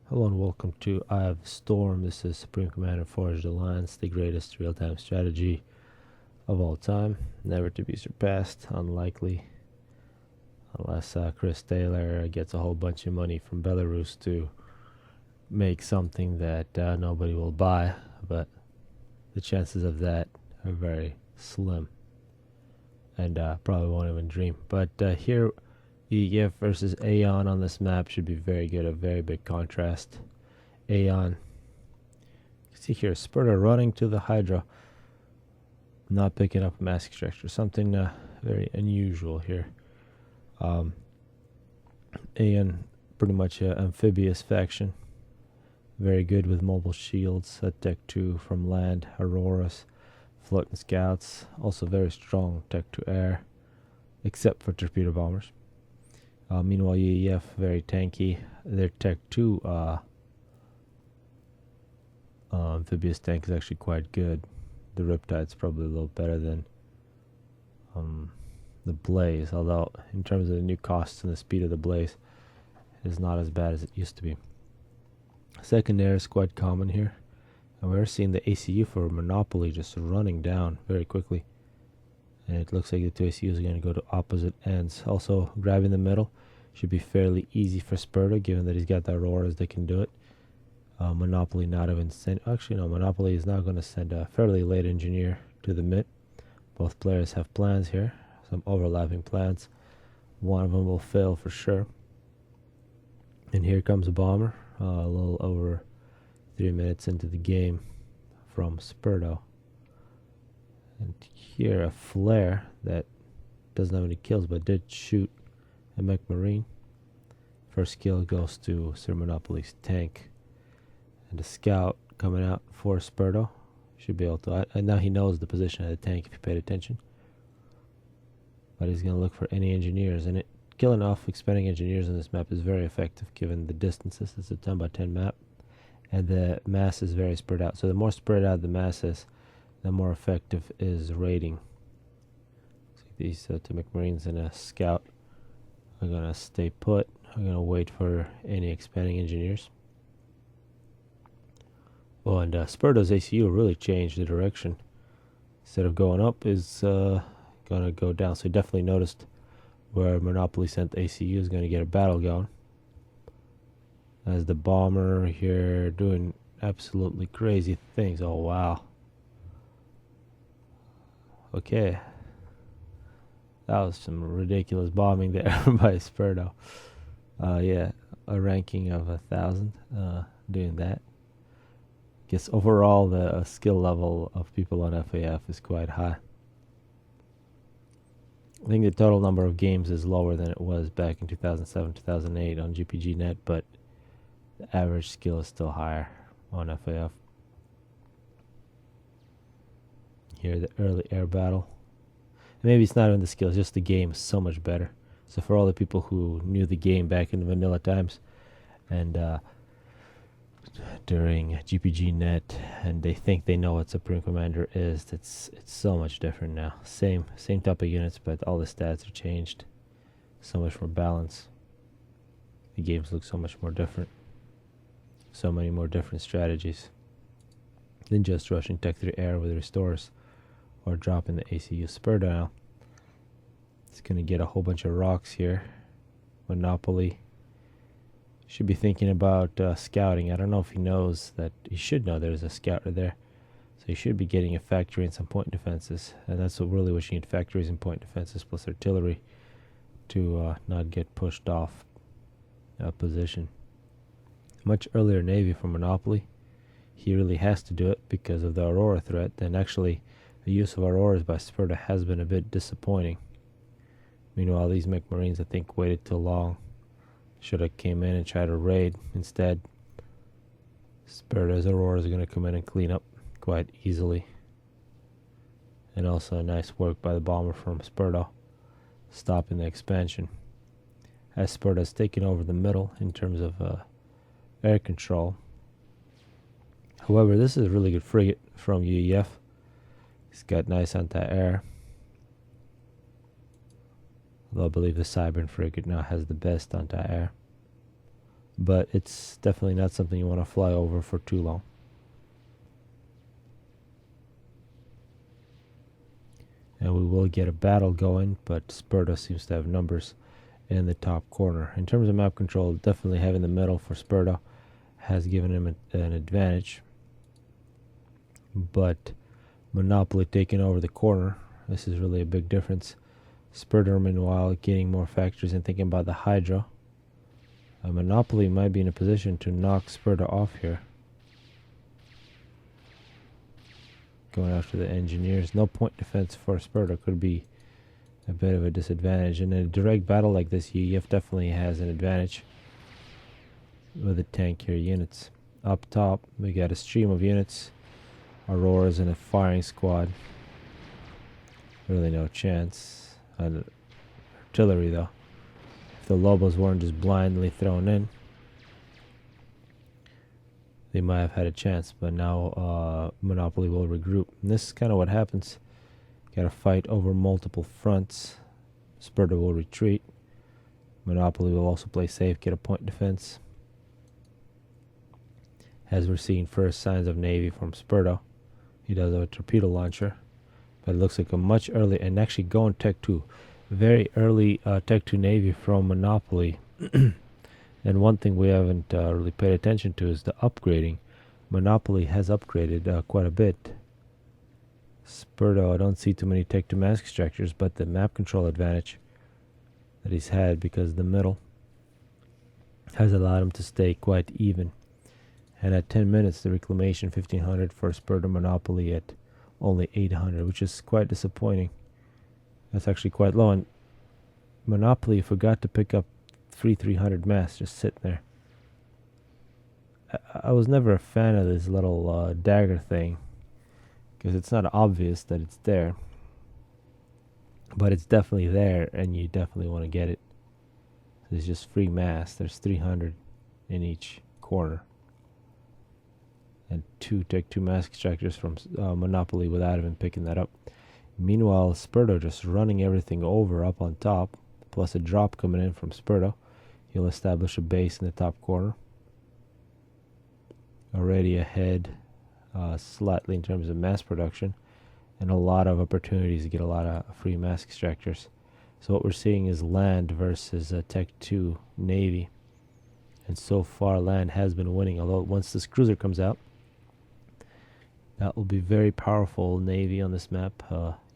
Hello and welcome to Eye of the Storm. This is Supreme Commander Forged Alliance, the greatest real-time strategy of all time, never to be surpassed, unlikely, unless Chris Taylor gets a whole bunch of money from Belarus to make something that nobody will buy, but the chances of that are very slim, and probably won't even dream. But here, EF versus Aeon on this map should be very good, a very big contrast. Aeon, you can see here, Spurdo running to the Hydra, not picking up a mass extractor, something very unusual here. Aeon, pretty much an amphibious faction, very good with mobile shields, Tech 2 from land, Auroras, floating scouts, also very strong Tech 2 air, except for torpedo bombers. Meanwhile, UEF, very tanky. Their Tech 2 amphibious tank is actually quite good. The Riptide's probably a little better than the Blaze, although in terms of the new costs and the speed of the Blaze, it is not as bad as it used to be. Second air is quite common here. And we're seeing the ACU for Monopoly just running down very quickly. And it looks like the two ACUs are going to go to opposite ends. Also, grabbing the middle should be fairly easy for Spurdo, given that he's got the Auroras that can do it. Monopoly not even send. Actually, no, Monopoly is now going to send a fairly late engineer to the mid. Both players have plans here, some overlapping plans. One of them will fail for sure. And here comes a bomber, a little over 3 minutes into the game from Spurdo. And here a flare that doesn't have any kills but did shoot a mech marine. First kill goes to SirMonopoly's tank. And the scout coming out for Spurdo should be able to, and now he knows the position of the tank if you paid attention. But he's going to look for any engineers, and killing off expanding engineers on this map is very effective given the distances. It's a 10 by 10 map and the mass is very spread out. So the more spread out the mass is, the more effective is raiding. So these two mech marines and a scout are going to stay put. I'm going to wait for any expanding engineers. Oh, and Spurdo's ACU really changed the direction. Instead of going up, is going to go down. So he definitely noticed where Monopoly sent the ACU is going to get a battle going. As the bomber here doing absolutely crazy things. Oh, wow. Okay. That was some ridiculous bombing there by Spurdo. Yeah, a ranking of 1,000 doing that. Guess overall the skill level of people on FAF is quite high. I think the total number of games is lower than it was back in 2007, 2008 on GPGnet, but the average skill is still higher on FAF. Here, the early air battle. And maybe it's not even the skill, it's just the game is so much better. So for all the people who knew the game back in the vanilla times and during GPGnet, and they think they know what Supreme Commander is, it's so much different now. Same type of units, but all the stats are changed. So much more balance. The games look so much more different. So many more different strategies than just rushing Tech 3 air with restores or dropping the ACU Spurdo now. It's going to get a whole bunch of rocks here. Monopoly should be thinking about scouting. I don't know if he knows that. He should know there's a scouter there. So he should be getting a factory and some point defenses. And that's really what you need, factories and point defenses plus artillery to not get pushed off position. Much earlier Navy for Monopoly. He really has to do it because of the Aurora threat. And actually, the use of Auroras by Spurdo has been a bit disappointing. Meanwhile, these mech marines, I think, waited too long. Should have came in and tried to raid. Instead, Spurdo's Auroras are going to come in and clean up quite easily. And also nice work by the bomber from Spurdo, stopping the expansion. As Spurdo's taken over the middle in terms of air control. However, this is a really good frigate from UEF. He's got nice anti-air. Although I believe the Cybern frigate now has the best anti-air. but it's definitely not something you want to fly over for too long. And we will get a battle going, but Spurdo seems to have numbers in the top corner. In terms of map control, definitely having the middle for Spurdo has given him an advantage. But Monopoly taking over the corner, this is really a big difference. Spurdo, meanwhile, getting more factors and thinking about the Hydra. Monopoly might be in a position to knock Spurdo off here. Going after the engineers. No point defense for Spurdo could be a bit of a disadvantage. In a direct battle like this, UEF definitely has an advantage with the tankier units. Up top, we got a stream of units. Auroras and a firing squad. Really no chance. Artillery though. If the Lobos weren't just blindly thrown in, they might have had a chance, but now Monopoly will regroup. And this is kind of what happens. Got to fight over multiple fronts. Spurdo will retreat. Monopoly will also play safe, get a point defense. As we're seeing first signs of Navy from Spurdo. He does have a torpedo launcher, but it looks like a much early, and actually going Tech 2. Very early Tech 2 Navy from Monopoly. And one thing we haven't really paid attention to is the upgrading. Monopoly has upgraded quite a bit. Spurdo, I don't see too many Tech 2 mask extractors, but the map control advantage that he's had because the middle has allowed him to stay quite even. And at 10 minutes, the reclamation 1500 for Spurdo Monopoly at only 800, which is quite disappointing. That's actually quite low. And Monopoly forgot to pick up 300 mass just sitting there. I was never a fan of this little dagger thing because it's not obvious that it's there, but it's definitely there, and you definitely want to get it. There's just free mass. There's 300 in each corner. And 2 Tech 2 mask extractors from Monopoly without even picking that up. Meanwhile, Spurdo just running everything over up on top, plus a drop coming in from Spurdo. He'll establish a base in the top corner. Already ahead slightly in terms of mass production, and a lot of opportunities to get a lot of free mask extractors. So what we're seeing is land versus Tech 2 Navy. And so far, land has been winning, although once this cruiser comes out, that will be very powerful Navy on this map.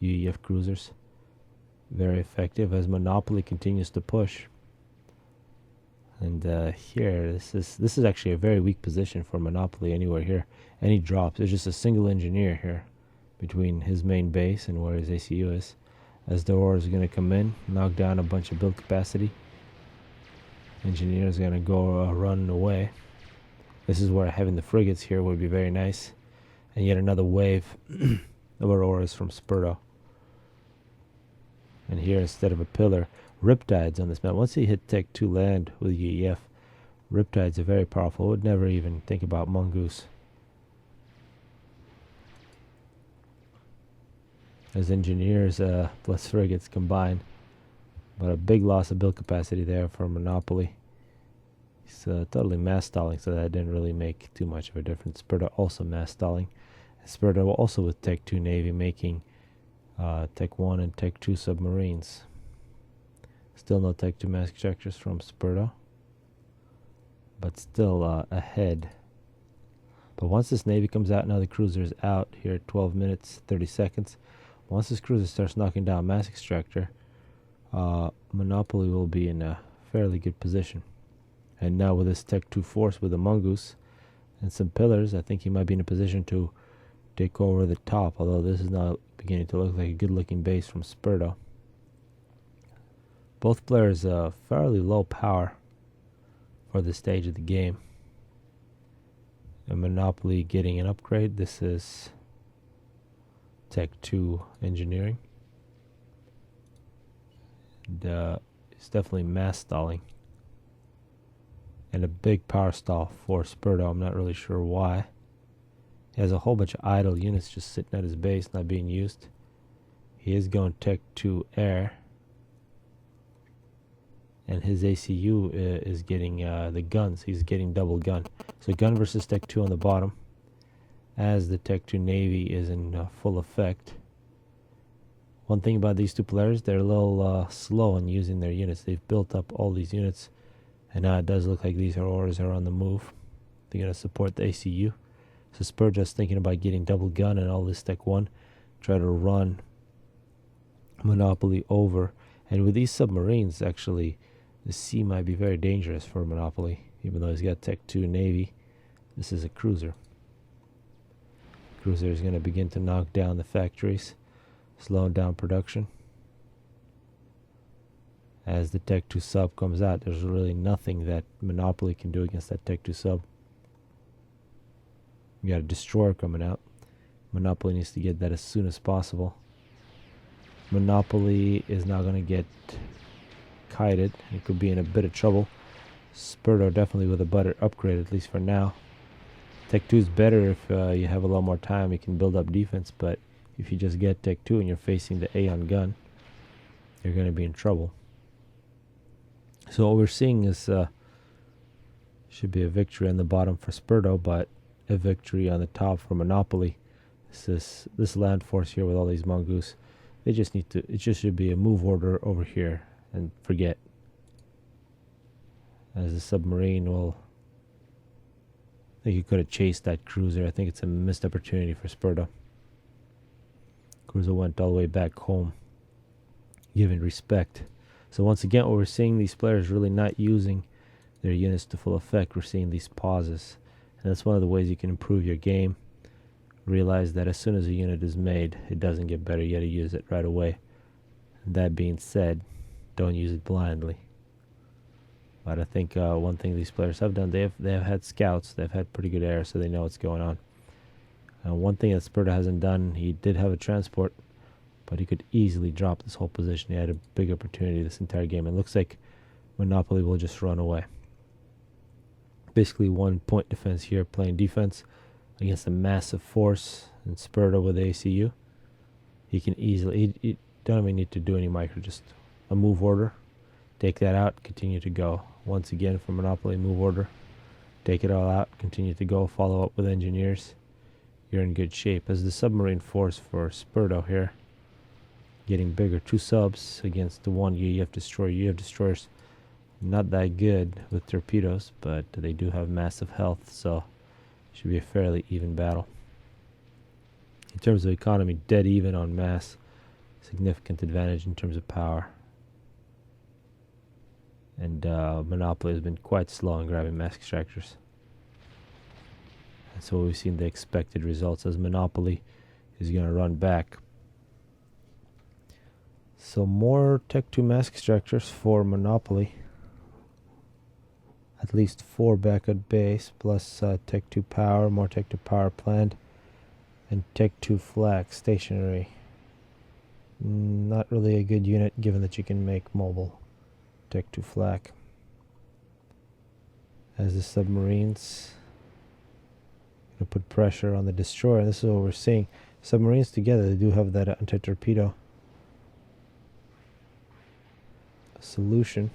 UEF cruisers, very effective as Monopoly continues to push. And here, this is actually a very weak position for Monopoly anywhere here. Any drops, there's just a single engineer here between his main base and where his ACU is. As the ore is going to come in, knock down a bunch of build capacity. Engineer is going to go run away. This is where having the frigates here would be very nice. And yet another wave of auroras from Spurdo. And here, instead of a pillar, Riptides on this map. Once you hit Tech 2 land with UEF, Riptides are very powerful. I would never even think about Mongoose. As engineers plus frigates combined. But a big loss of build capacity there for Monopoly. He's totally mass stalling, so that didn't really make too much of a difference. Spurdo also mass stalling. Spurdo also with Tech 2 Navy making Tech 1 and Tech 2 submarines. Still no Tech 2 mask extractors from Spurdo, but still ahead. But once this Navy comes out, now the cruiser is out here at 12 minutes, 30 seconds. Once this cruiser starts knocking down mask extractor, Monopoly will be in a fairly good position. And now with this Tech 2 force with the Mongoose and some pillars, I think he might be in a position to take over the top, although this is not beginning to look like a good looking base from Spurdo. Both players fairly low power for this stage of the game. And Monopoly getting an upgrade. This is Tech 2 engineering. And it's definitely mass stalling. And a big power stall for Spurdo. I'm not really sure why. He has a whole bunch of idle units just sitting at his base, not being used. He is going Tech 2 air. and his ACU is getting the guns. He's getting double gun. So gun versus Tech 2 on the bottom, as the Tech 2 Navy is in full effect. One thing about these two players, they're a little slow in using their units. They've built up all these units, and now it does look like these orders are on the move. They're going to support the ACU. So Spurdo's thinking about getting double gun and all this Tech 1, try to run Monopoly over. And with these submarines, actually, the sea might be very dangerous for Monopoly, even though he's got Tech 2 Navy. This is a cruiser. Cruiser is going to begin to knock down the factories, slowing down production. As the Tech 2 sub comes out, there's really nothing that Monopoly can do against that Tech 2 sub. You got a destroyer coming out. Monopoly needs to get that as soon as possible. Monopoly is now going to get kited. It could be in a bit of trouble. Spurdo definitely with a better upgrade, at least for now. Tech 2 is better if you have a lot more time. You can build up defense, but if you just get Tech 2 and you're facing the A on gun, you're going to be in trouble. So what we're seeing is should be a victory on the bottom for Spurdo, but a victory on the top for Monopoly. This land force here with all these mongoose, they just need to. It just should be a move order over here and forget. As the submarine will. I think he could have chased that cruiser. I think it's a missed opportunity for Spurdo. Cruiser went all the way back home, giving respect. So once again, what we're seeing, these players really not using their units to full effect. We're seeing these pauses. And that's one of the ways you can improve your game. Realize that as soon as a unit is made, it doesn't get better. You got to use it right away. That being said, don't use it blindly. But I think one thing these players have done, they have had scouts. They've had pretty good air, so they know what's going on. One thing that Spurdo hasn't done, he did have a transport, but he could easily drop this whole position. He had a big opportunity this entire game. It looks like Monopoly will just run away. Basically 1 point defense here, playing defense against a massive force, and Spurdo with the ACU. He can easily, he don't even need to do any micro, just a move order. Take that out, continue to go. Once again for Monopoly, move order. Take it all out, continue to go, follow up with engineers. You're in good shape. As the submarine force for Spurdo here, getting bigger. 2 subs against the 1 you have destroyer. You have destroyers not that good with torpedoes, but they do have massive health, so should be a fairly even battle. In terms of economy, dead even on mass. Significant advantage in terms of power. And Monopoly has been quite slow in grabbing mass extractors. And so we've seen the expected results as Monopoly is going to run back. So more Tech 2 mass extractors for Monopoly. At least 4 back at base, plus Tech 2 power, more Tech 2 power planned, and Tech 2 flak stationary. Not really a good unit, given that you can make mobile Tech 2 flak. As the submarines gonna put pressure on the destroyer, and this is what we're seeing. Submarines together, they do have that anti-torpedo solution.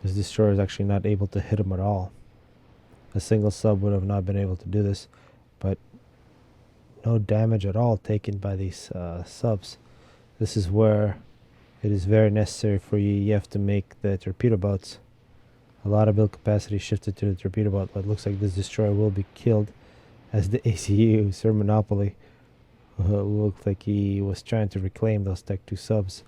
This destroyer is actually not able to hit him at all. A single sub would have not been able to do this, but no damage at all taken by these subs. This is where it is very necessary for you. You have to make the torpedo boats. A lot of build capacity shifted to the torpedo boat, but it looks like this destroyer will be killed as the ACU, SirMonopoly, looked like he was trying to reclaim those Tech 2 subs.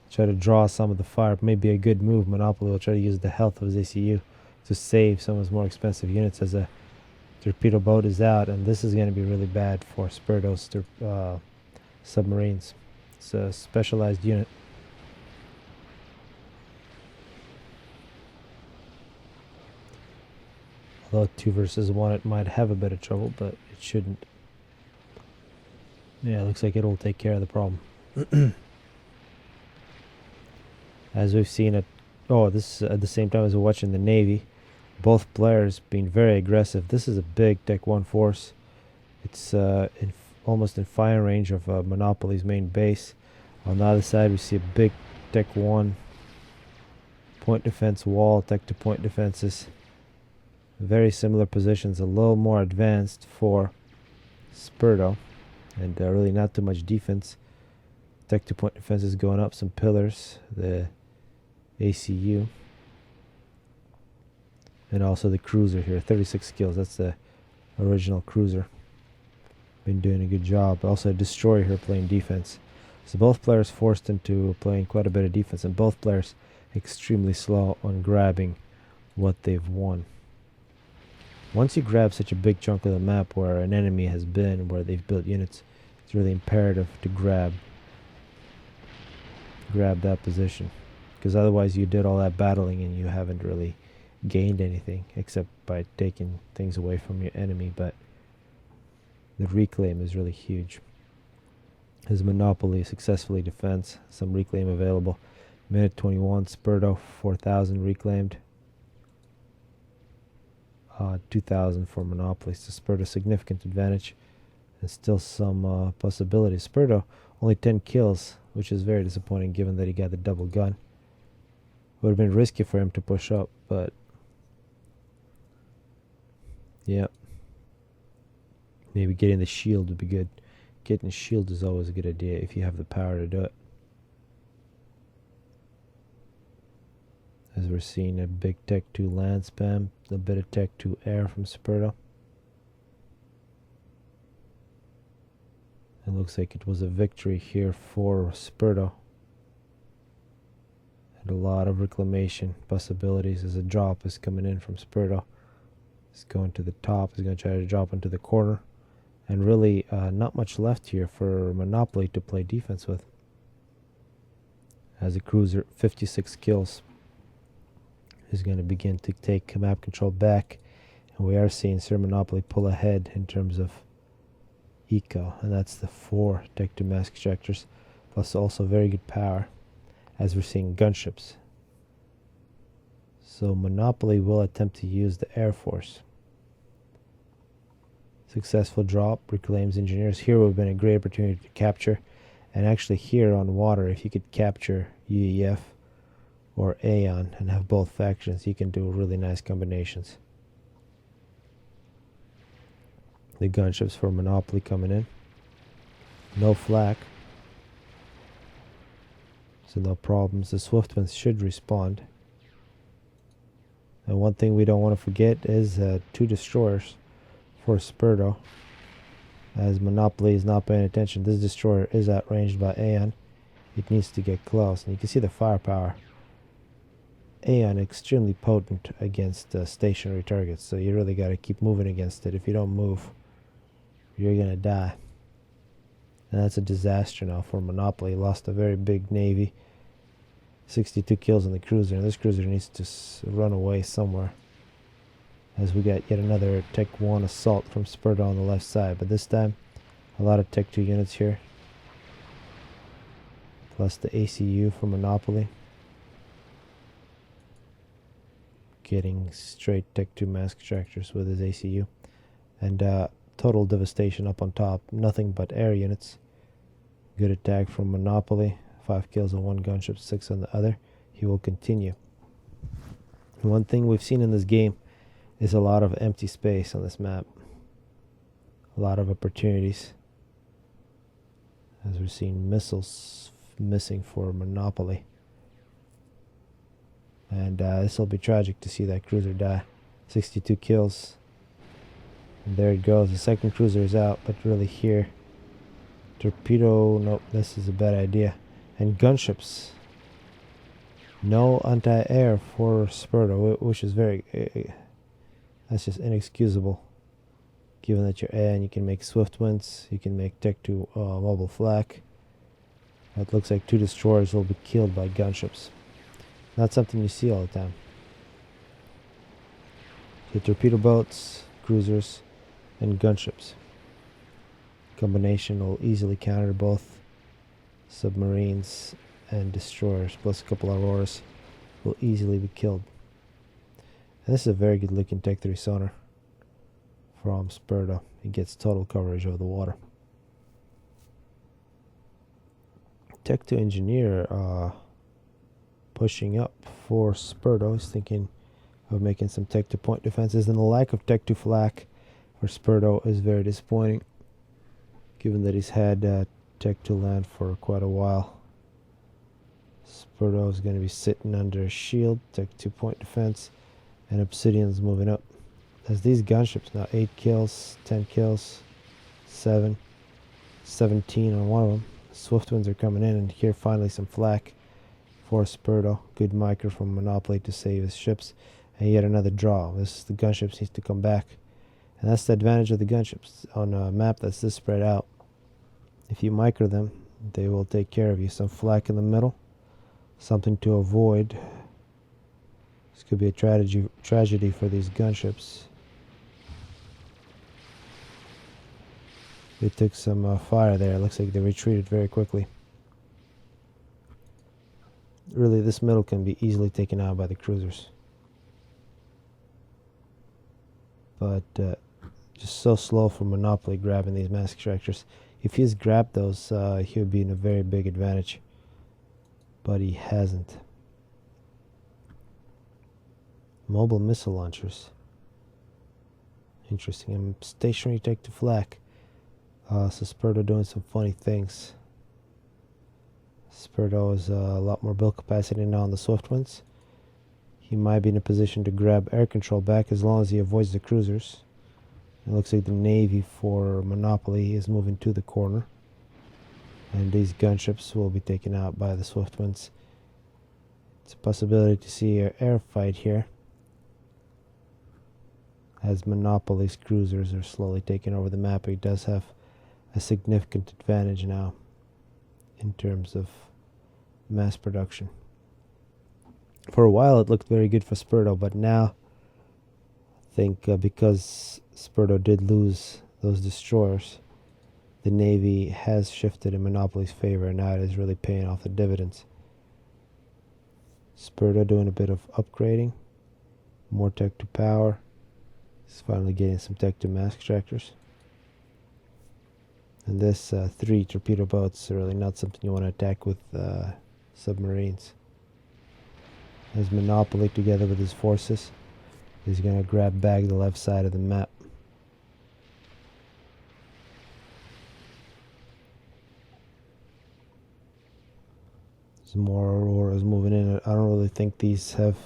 Try to draw some of the fire. Maybe a good move. Monopoly will try to use the health of his ACU to save some of his more expensive units as a torpedo boat is out, and this is going to be really bad for Spurdo's submarines. It's a specialized unit. Although 2 versus 1, it might have a bit of trouble, but it shouldn't. Yeah, it looks like it will take care of the problem. As we've seen at this at the same time as we're watching the Navy, both players being very aggressive. This is a big Tech 1 force. It's almost in fire range of Monopoly's main base. On the other side, we see a big Tech 1 point defense wall, Tech 2 point defenses. Very similar positions, a little more advanced for Spurdo, and really not too much defense. Tech 2 point defenses going up, some pillars, the ACU, and also the cruiser here, 36 kills. That's the original cruiser. Been doing a good job. Also a destroyer here playing defense. So both players forced into playing quite a bit of defense, and both players extremely slow on grabbing what they've won. Once you grab such a big chunk of the map where an enemy has been, where they've built units, it's really imperative to grab that position, because otherwise you did all that battling and you haven't really gained anything except by taking things away from your enemy. But the reclaim is really huge. His Monopoly successfully defends, some reclaim available. Minute 21, Spurdo 4,000 reclaimed, 2,000 for Monopoly. So Spurdo significant advantage, and still some possibilities. Spurdo only 10 kills, which is very disappointing given that he got the double gun. Would have been risky for him to push up, but yeah, maybe getting the shield would be good. Getting a shield is always a good idea if you have the power to do it. As we're seeing a big Tech 2 land spam, a bit of Tech 2 air from Spurdo. It looks like it was a victory here for Spurdo. And a lot of reclamation possibilities as a drop is coming in from Spurdo. He's going to the top, he's going to try to drop into the corner. And really not much left here for Monopoly to play defense with. As a cruiser, 56 kills. Is going to begin to take map control back, and we are seeing SirMonopoly pull ahead in terms of eco, and that's the 4 Tech 2 mask ejectors, plus also very good power, as we're seeing gunships. So Monopoly will attempt to use the Air Force. Successful drop, reclaims engineers. Here would have been a great opportunity to capture, and actually here on water, if you could capture UEF or Aeon and have both factions, you can do really nice combinations. The gunships for Monopoly coming in. No flak, so no problems. The swift ones should respond. And one thing we don't want to forget is 2 destroyers for Spurdo, as Monopoly is not paying attention. This destroyer is outranged by Aeon. It needs to get close, and you can see the firepower. Aeon extremely potent against stationary targets, so you really got to keep moving against it. If you don't move, you're gonna die, and that's a disaster now for Monopoly. Lost a very big navy, 62 kills on the cruiser, and this cruiser needs to run away somewhere, as we got yet another Tech 1 assault from Spurdo on the left side, but this time a lot of Tech 2 units here, plus the ACU for Monopoly. Getting straight Tech 2 mask extractors with his ACU, and total devastation up on top. Nothing but air units. Good attack from Monopoly. 5 kills on one gunship, 6 on the other. He will continue. One thing we've seen in this game is a lot of empty space on this map. A lot of opportunities, as we're seeing missiles missing for Monopoly. And this will be tragic to see that cruiser die. 62 kills. And there it goes. The second cruiser is out, but really here. Torpedo, nope, this is a bad idea. And gunships. No anti-air for Spurdo, which is very... that's just inexcusable. Given that you're air and you can make swift winds, you can make Tech 2 mobile flak. It looks like 2 destroyers will be killed by gunships. Not something you see all the time. So torpedo boats, cruisers, and gunships. Combination will easily counter both submarines and destroyers, plus a couple of auroras will easily be killed. And this is a very good looking Tech 3 sonar from Spurdo. It gets total coverage of the water. Tech to Engineer pushing up for Spurdo. He's thinking of making some tech to point defenses, and the lack of tech to flak for Spurdo is very disappointing, given that he's had tech to land for quite a while. Spurdo is going to be sitting under a shield, tech to point defense, and Obsidian's moving up. As these gunships now 8 kills, 10 kills, 7, 17 on one of them. Swiftwinds are coming in, and here finally some flak for Spurdo. Good micro from Monopoly to save his ships. And yet another draw. The gunships needs to come back. And that's the advantage of the gunships. On a map that's this spread out, if you micro them, they will take care of you. Some flak in the middle. Something to avoid. This could be a tragedy for these gunships. They took some fire there. It looks like they retreated very quickly. Really, this middle can be easily taken out by the cruisers. But just so slow for Monopoly grabbing these mass extractors. If he's grabbed those, he would be in a very big advantage. But he hasn't. Mobile missile launchers. Interesting. And stationary tech to flak. So Spurdo doing some funny things. Spurdo is a lot more build capacity now on the Swiftwinds. He might be in a position to grab air control back as long as he avoids the cruisers. It looks like the Navy for Monopoly is moving to the corner. And these gunships will be taken out by the Swiftwinds. It's a possibility to see an air fight here, as Monopoly's cruisers are slowly taking over the map. It does have a significant advantage now in terms of mass production. For a while it looked very good for Spurdo, but now I think because Spurdo did lose those destroyers, the Navy has shifted in Monopoly's favor, and now it is really paying off the dividends. Spurdo doing a bit of upgrading, more tech to power. He's finally getting some tech to mass extractors. And this 3 torpedo boats are really not something you want to attack with submarines. As Monopoly, together with his forces, is going to grab back the left side of the map. Some more Auroras moving in. I don't really think these have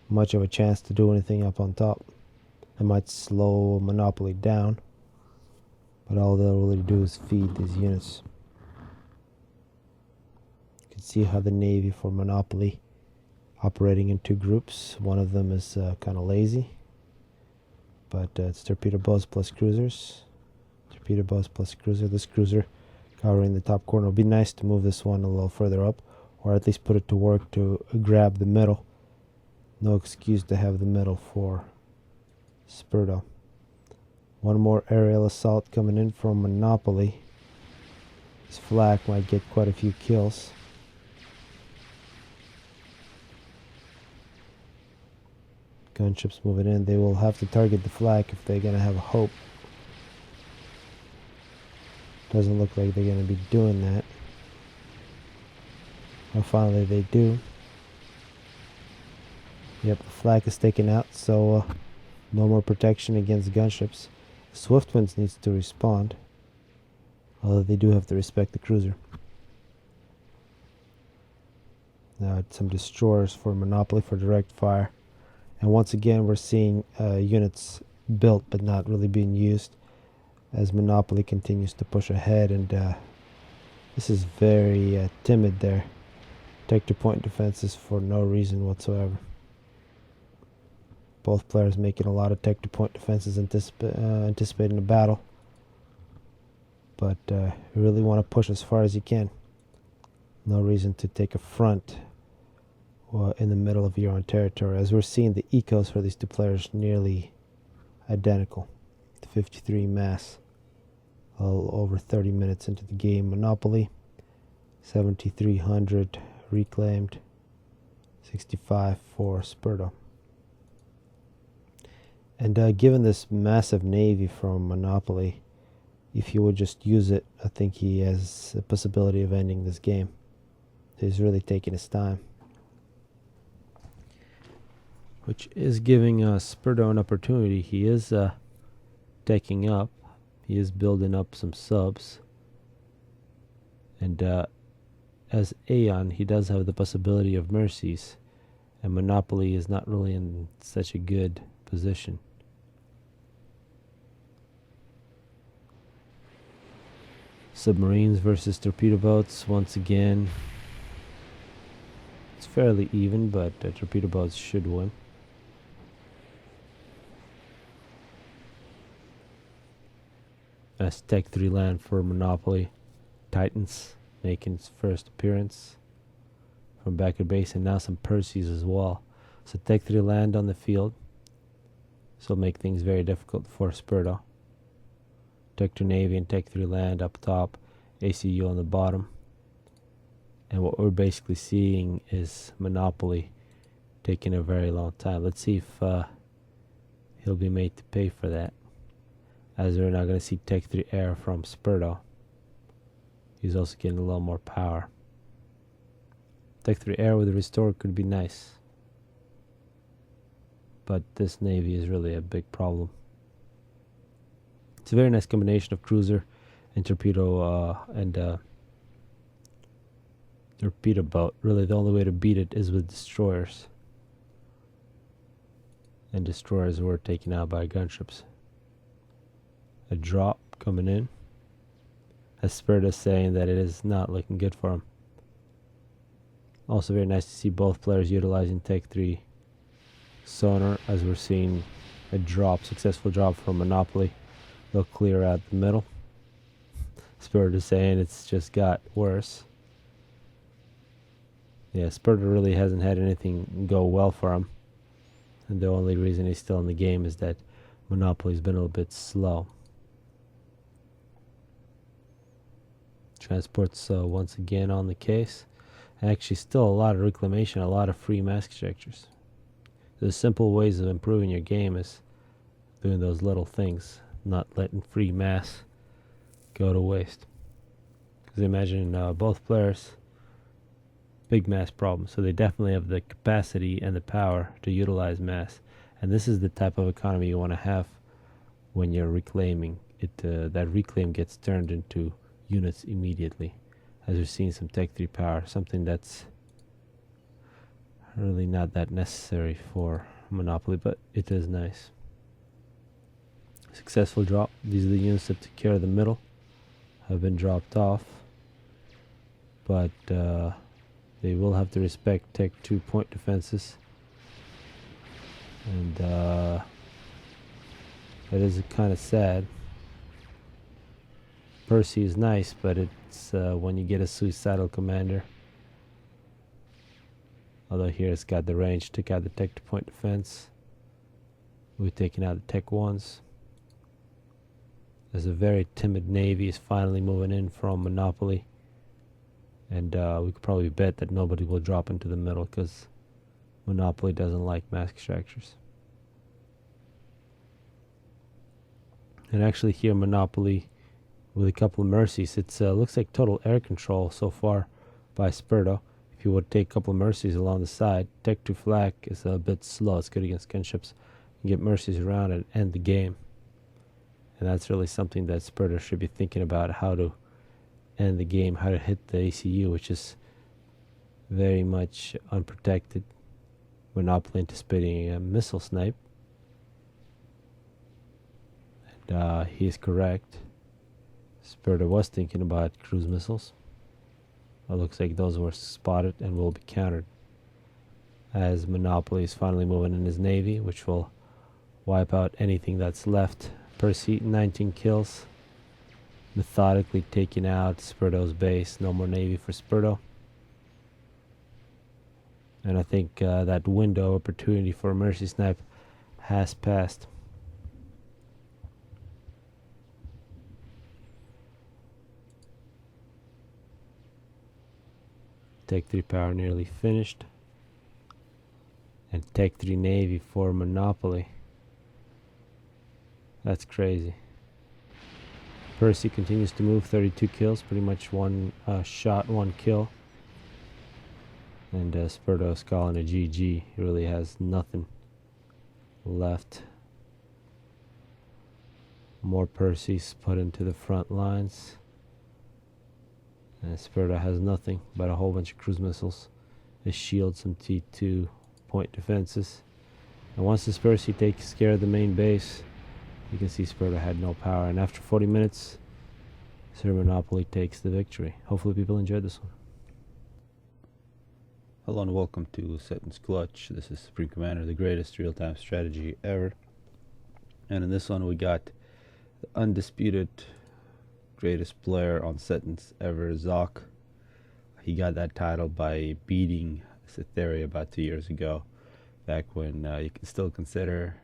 much of a chance to do anything up on top. It might slow Monopoly down, but all they'll really do is feed these units. You can see how the Navy for Monopoly operating in 2 groups. One of them is kind of lazy, but it's torpedo boats plus cruisers. Torpedo boats plus cruiser. This cruiser covering the top corner. It would be nice to move this one a little further up, or at least put it to work to grab the middle. No excuse to have the middle for Spurdo. One more aerial assault coming in from Monopoly. This flak might get quite a few kills. Gunships moving in. They will have to target the flak if they're going to have a hope. Doesn't look like they're going to be doing that. Well, finally they do. Yep, the flak is taken out, so no more protection against gunships. Swiftwinds needs to respond, although they do have to respect the cruiser. Now it's some destroyers for Monopoly for direct fire. And once again we're seeing units built but not really being used as Monopoly continues to push ahead, and this is very timid there. Take to point defenses for no reason whatsoever. Both players making a lot of tech to point defenses, anticipating a battle. But you really want to push as far as you can. No reason to take a front in the middle of your own territory. As we're seeing, the ecos for these 2 players nearly identical. 53 mass. A little over 30 minutes into the game. Monopoly, 7,300 reclaimed. 65 for Spurdo. And given this massive navy from Monopoly, if he would just use it, I think he has a possibility of ending this game. He's really taking his time, which is giving Spurdo an opportunity. He is taking up. He is building up some subs. And as Aeon, he does have the possibility of mercies. And Monopoly is not really in such a good position. Submarines versus torpedo boats. Once again, it's fairly even, but torpedo boats should win. As Tech 3 land for Monopoly. Titans making its first appearance from back at base, and now some Perseus as well. So Tech 3 land on the field. So make things very difficult for Spurdo. Tech 2 Navy and Tech 3 land up top. ACU on the bottom. And what we're basically seeing is Monopoly taking a very long time. Let's see if he'll be made to pay for that, as we're not going to see Tech 3 air from Spurdo. He's also getting a little more power. Tech 3 air with a restore could be nice, but this Navy is really a big problem. It's a very nice combination of cruiser and torpedo torpedo boat. Really, the only way to beat it is with destroyers, and destroyers were taken out by gunships. A drop coming in, as Spurdo saying that it is not looking good for him. Also very nice to see both players utilizing Tech 3 sonar, as we're seeing a drop, successful drop from Monopoly. They'll clear out the middle. Spurdo saying it's just got worse. Yeah, Spurdo really hasn't had anything go well for him, and the only reason he's still in the game is that Monopoly's been a little bit slow. Transports once again on the case. Actually, still a lot of reclamation, a lot of free mass extractors. The simple ways of improving your game is doing those little things, not letting free mass go to waste. Because imagine both players, big mass problem, so they definitely have the capacity and the power to utilize mass. And this is the type of economy you want to have when you're reclaiming it. That reclaim gets turned into units immediately, as we're seeing some Tech 3 power, something that's really not that necessary for Monopoly, but it is nice. Successful drop. These are the units that took care of the middle, have been dropped off, but they will have to respect Tech 2 point defenses, and that is kind of sad. Percy is nice, but it's when you get a suicidal commander. Although here it's got the range, took out the Tech 2 point defense. We're taking out the Tech 1s. There's a very timid Navy is finally moving in from Monopoly. And we could probably bet that nobody will drop into the middle, because Monopoly doesn't like mass extractors. And actually here Monopoly with a couple of mercies. It looks like total air control so far by Spurdo. If you would take a couple of mercies along the side, Tech 2 flak is a bit slow. It's good against gunships. You get mercies around and end the game. And that's really something that Spurdo should be thinking about, how to end the game, how to hit the ACU, which is very much unprotected. Monopoly anticipating a missile snipe. And he is correct. Spurdo was thinking about cruise missiles. It looks like those were spotted and will be countered, as Monopoly is finally moving in his Navy, which will wipe out anything that's left. Percy, 19 kills. Methodically taking out Spurdo's base. No more Navy for Spurdo. And I think that window opportunity for a mercy snipe has passed. Tech 3 power nearly finished. And Tech 3 Navy for Monopoly. That's crazy. Percy continues to move, 32 kills, pretty much one shot, one kill. And Spurdo is calling a GG. He really has nothing left. More Percy's put into the front lines. And Spurdo has nothing but a whole bunch of cruise missiles, a shield, some T2 point defenses. And once this Percy takes care of the main base, you can see Spurdo had no power. And after 40 minutes, SirMonopoly takes the victory. Hopefully people enjoyed this one. Hello and welcome to Setons Clutch. This is Supreme Commander, the greatest real-time strategy ever. And in this one we got the undisputed greatest player on Setons ever, Zoc. He got that title by beating Cytherea about 2 years ago, back when you can still consider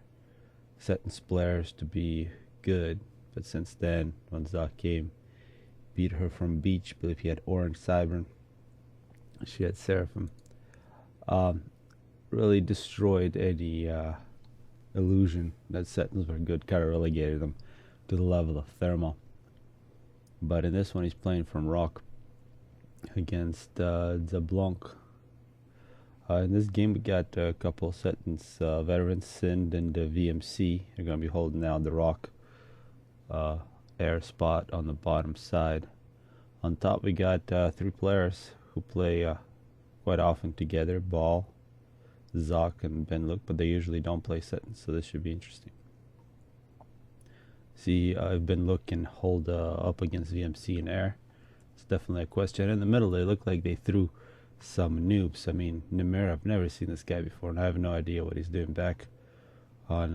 Setons players to be good. But since then, when Zoc came, beat her from beach. I believe he had Orange Cybern, she had Seraphim. Really destroyed any illusion that Setons were good, kind of relegated them to the level of Thermal. But in this one he's playing from Rock against Zablanc. In this game we got a couple of Setons veterans, Sind and VMC. They're going to be holding down the Rock air spot on the bottom side. On top we got 3 players who play quite often together, Ball, Zoc, and Benluk, but they usually don't play Setons, so this should be interesting. See if Benluk can hold up against VMC in air. It's definitely a question. In the middle they look like they threw some noobs. I mean, Nimir, I've never seen this guy before, and I have no idea what he's doing back on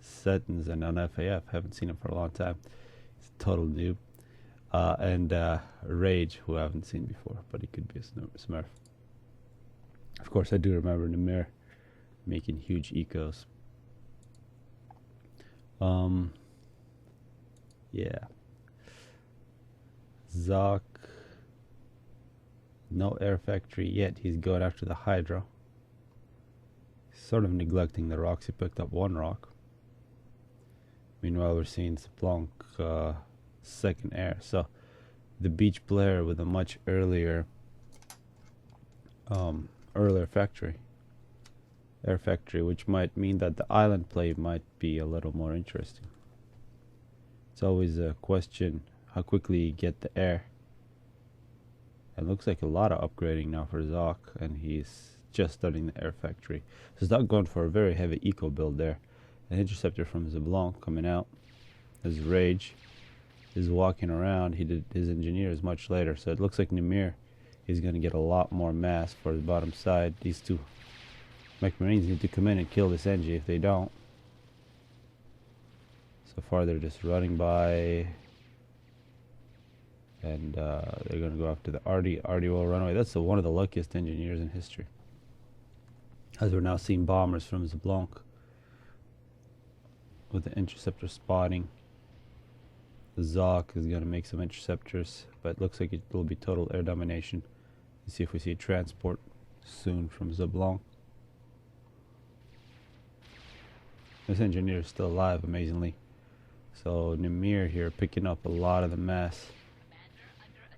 Setons and on FAF. Haven't seen him for a long time. He's a total noob. And Rage, who I haven't seen before, but he could be a Smurf. Of course, I do remember Nimir making huge ecos. Yeah. Zoc, no air factory yet. He's going after the Hydra. He's sort of neglecting the rocks. He picked up 1 rock. Meanwhile, we're seeing Zablanc second air. So the beach player with a much earlier air factory, which might mean that the island play might be a little more interesting. It's always a question how quickly you get the air. It looks like a lot of upgrading now for Zoc, and he's just starting the air factory. So Zoc going for a very heavy eco build there. An interceptor from Zablanc coming out. His Rage is walking around. He did his engineers much later, so it looks like Nimir is going to get a lot more mass for his bottom side. These 2 Mech Marines need to come in and kill this NG. If they don't, so far they're just running by, and they're going to go after the Artie. Artie will run away. That's one of the luckiest engineers in history, as we're now seeing bombers from Zablanc with the interceptor spotting. Zoc is going to make some interceptors, but it looks like it will be total air domination. Let's see if we see a transport soon from Zablanc. This engineer is still alive, amazingly. So Nimir here picking up a lot of the mass.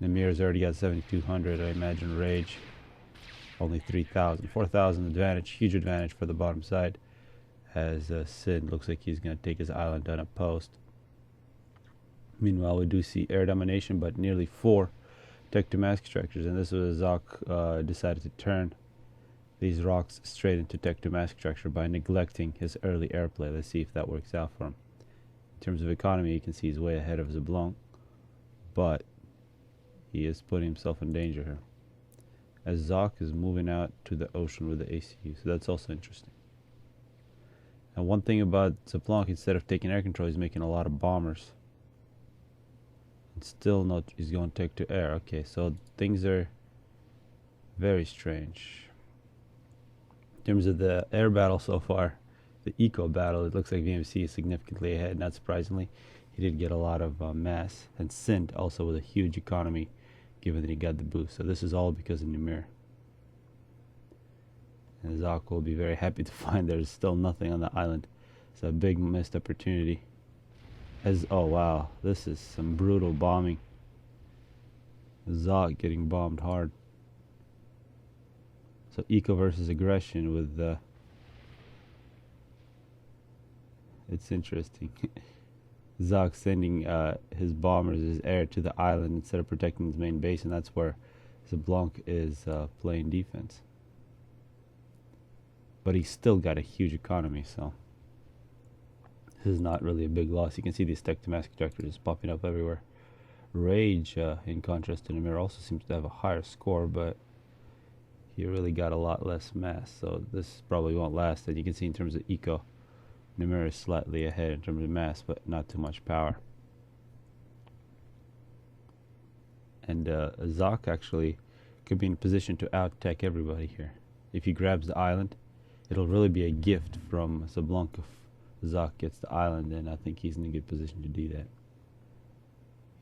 Nimir's already got 7,200. I imagine Rage only 3,000. 4,000 advantage, huge advantage for the bottom side. As Sid looks like he's going to take his island on a post. Meanwhile, we do see air domination, but nearly 4 tech-to-mask structures, and this was Zoc decided to turn these rocks straight into tech-to-mask structure by neglecting his early airplay. Let's see if that works out for him. In terms of economy, you can see he's way ahead of Zablanc, but he is putting himself in danger here, as Zoc is moving out to the ocean with the ACU, so that's also interesting. And one thing about Zablanc, instead of taking air control, he's making a lot of bombers. Still not, he's going to take to air. Okay, so things are very strange. In terms of the air battle so far, the eco battle, it looks like VMC is significantly ahead. Not surprisingly, he did get a lot of mass, and Sint also with a huge economy, given that he got the boost. So this is all because of Nimir. And Zoc will be very happy to find there's still nothing on the island. It's a big missed opportunity. As oh wow, this is some brutal bombing. Zot getting bombed hard. So eco versus aggression with it's interesting. Zok sending his bombers, his air to the island instead of protecting his main base, and that's where Zablanc is playing defense. But he's still got a huge economy, so this is not really a big loss. You can see these tech-to-mass projectors popping up everywhere. Rage, in contrast to Namir, also seems to have a higher score, but he really got a lot less mass, so this probably won't last. And you can see in terms of eco, Namir is slightly ahead in terms of mass, but not too much power. And Zok actually could be in a position to out-tech everybody here. If he grabs the island, it'll really be a gift from Zablanc if Zok gets the island, and I think he's in a good position to do that.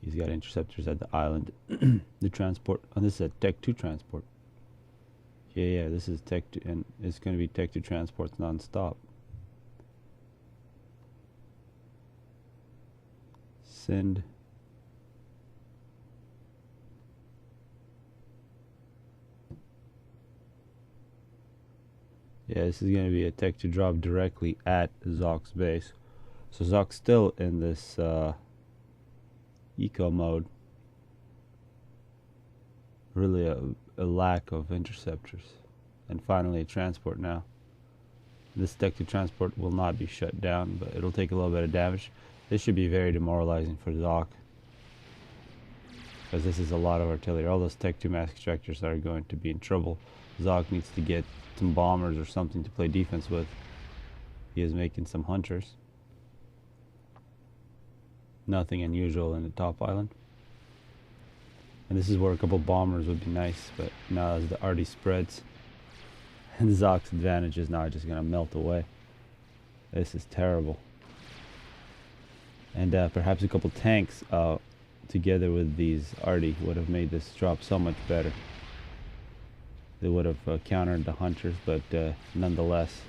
He's got interceptors at the island. The transport, and this is a Tech 2 transport. Yeah, this is Tech 2, and it's going to be Tech 2 transports non-stop. Send. Yeah, this is going to be a Tech 2 drop directly at Zok's base. So Zok's still in this eco mode. Really a lack of interceptors. And finally a transport now. This Tech 2 transport will not be shut down, but it'll take a little bit of damage. This should be very demoralizing for Zok, because this is a lot of artillery. All those Tech 2 mass extractors are going to be in trouble. Zok needs to get some bombers or something to play defense with. He is making some hunters. Nothing unusual in the top island. And this is where a couple bombers would be nice, but now as the arty spreads, and Zok's advantage is now just going to melt away. This is terrible. And perhaps a couple tanks together with these arty would have made this drop so much better. They would have countered the hunters, but nonetheless,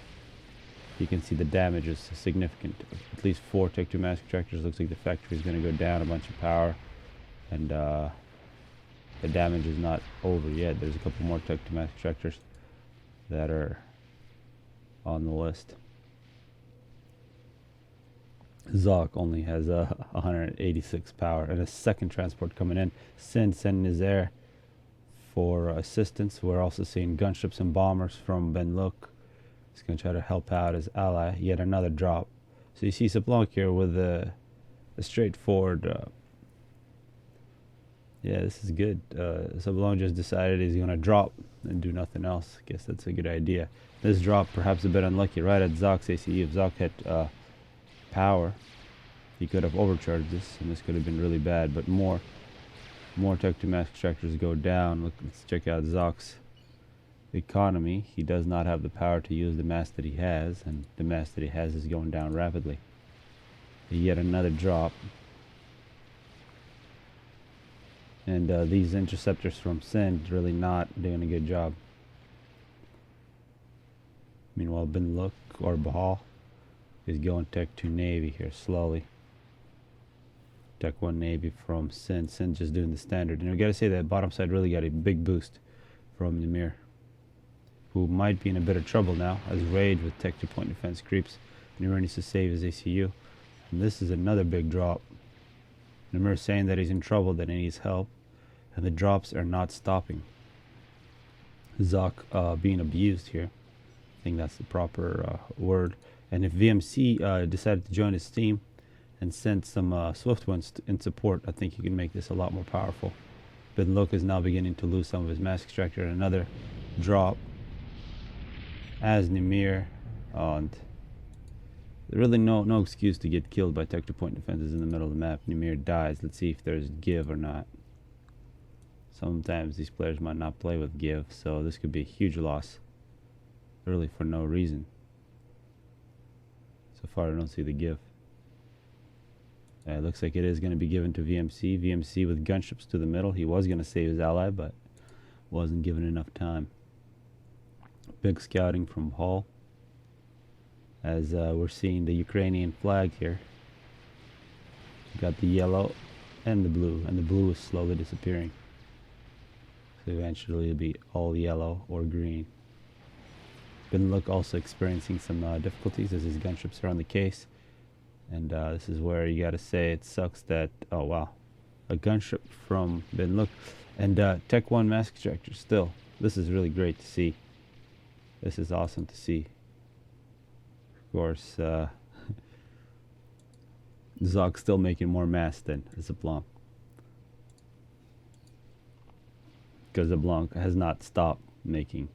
you can see the damage is significant. At least 4 Tech 2 mass extractors. Looks like the factory is going to go down a bunch of power, and the damage is not over yet. There's a couple more Tech 2 mass extractors that are on the list. Zok only has 186 power, and a second transport coming in. Sending his air for assistance. We're also seeing gunships and bombers from Ben Luk. He's going to try to help out his ally. Yet another drop. So you see Zablanc here with a straightforward. Yeah, this is good. Zablanc just decided he's going to drop and do nothing else. I guess that's a good idea. This drop perhaps a bit unlucky right at Zok's ACE. If Zok had power, he could have overcharged this, and this could have been really bad. But more Tech 2 mass extractors go down. Let's check out Zok's economy. He does not have the power to use the mass that he has, and the mass that he has is going down rapidly. Yet another drop. And these interceptors from Send really not doing a good job. Meanwhile, Ben Luk or Bahal is going Tech 2 Navy here slowly. Tech 1 Navy from Send. Send just doing the standard. And we gotta say that bottom side really got a big boost from Namir, who might be in a bit of trouble now as Rage with Tech 2 point defense creeps. Namir needs to save his ACU. And this is another big drop. Namir saying that he's in trouble, that he needs help, and the drops are not stopping. Zok being abused here. I think that's the proper word. And if VMC decided to join his team and send some Swift ones in support, I think you can make this a lot more powerful. Ben Luk is now beginning to lose some of his mass extractor. Another drop as Namir, and really no excuse to get killed by Tech 2 point defenses in the middle of the map. Namir dies. Let's see if there's give or not. Sometimes these players might not play with give, so this could be a huge loss, really for no reason. So far I don't see the give. It looks like it is going to be given to VMC. VMC with gunships to the middle. He was going to save his ally, but wasn't given enough time. Big scouting from Hall, as we're seeing the Ukrainian flag here. You got the yellow and the blue is slowly disappearing. So eventually it'll be all yellow or green. Binlook also experiencing some difficulties as his gunships are on the case. And this is where you gotta say it sucks that, oh wow, a gunship from Binlook. And Tech 1 mask extractor still. This is really great to see. This is awesome to see. Of course, Zog's still making more masks than Zablanc. Because Zablanc has not stopped making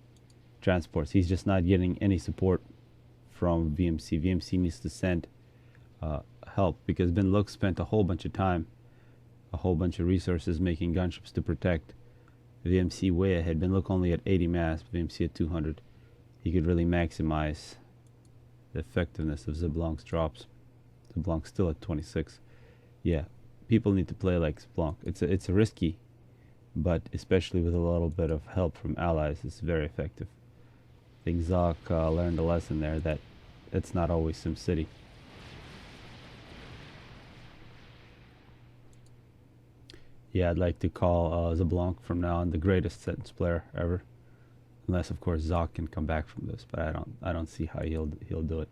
transports. He's just not getting any support from VMC. VMC needs to send help, because Binlook spent a whole bunch of time, a whole bunch of resources making gunships to protect VMC way ahead. Binlook only at 80 mass, VMC at 200. He could really maximize the effectiveness of Zablanc's drops. Zablanc's still at 26. Yeah, people need to play like Zablanc. It's risky, but especially with a little bit of help from allies, it's very effective. I think Zog learned a lesson there that it's not always SimCity. Yeah, I'd like to call Zablanc from now on the greatest Setons player ever, unless of course Zog can come back from this. But I don't see how he'll do it.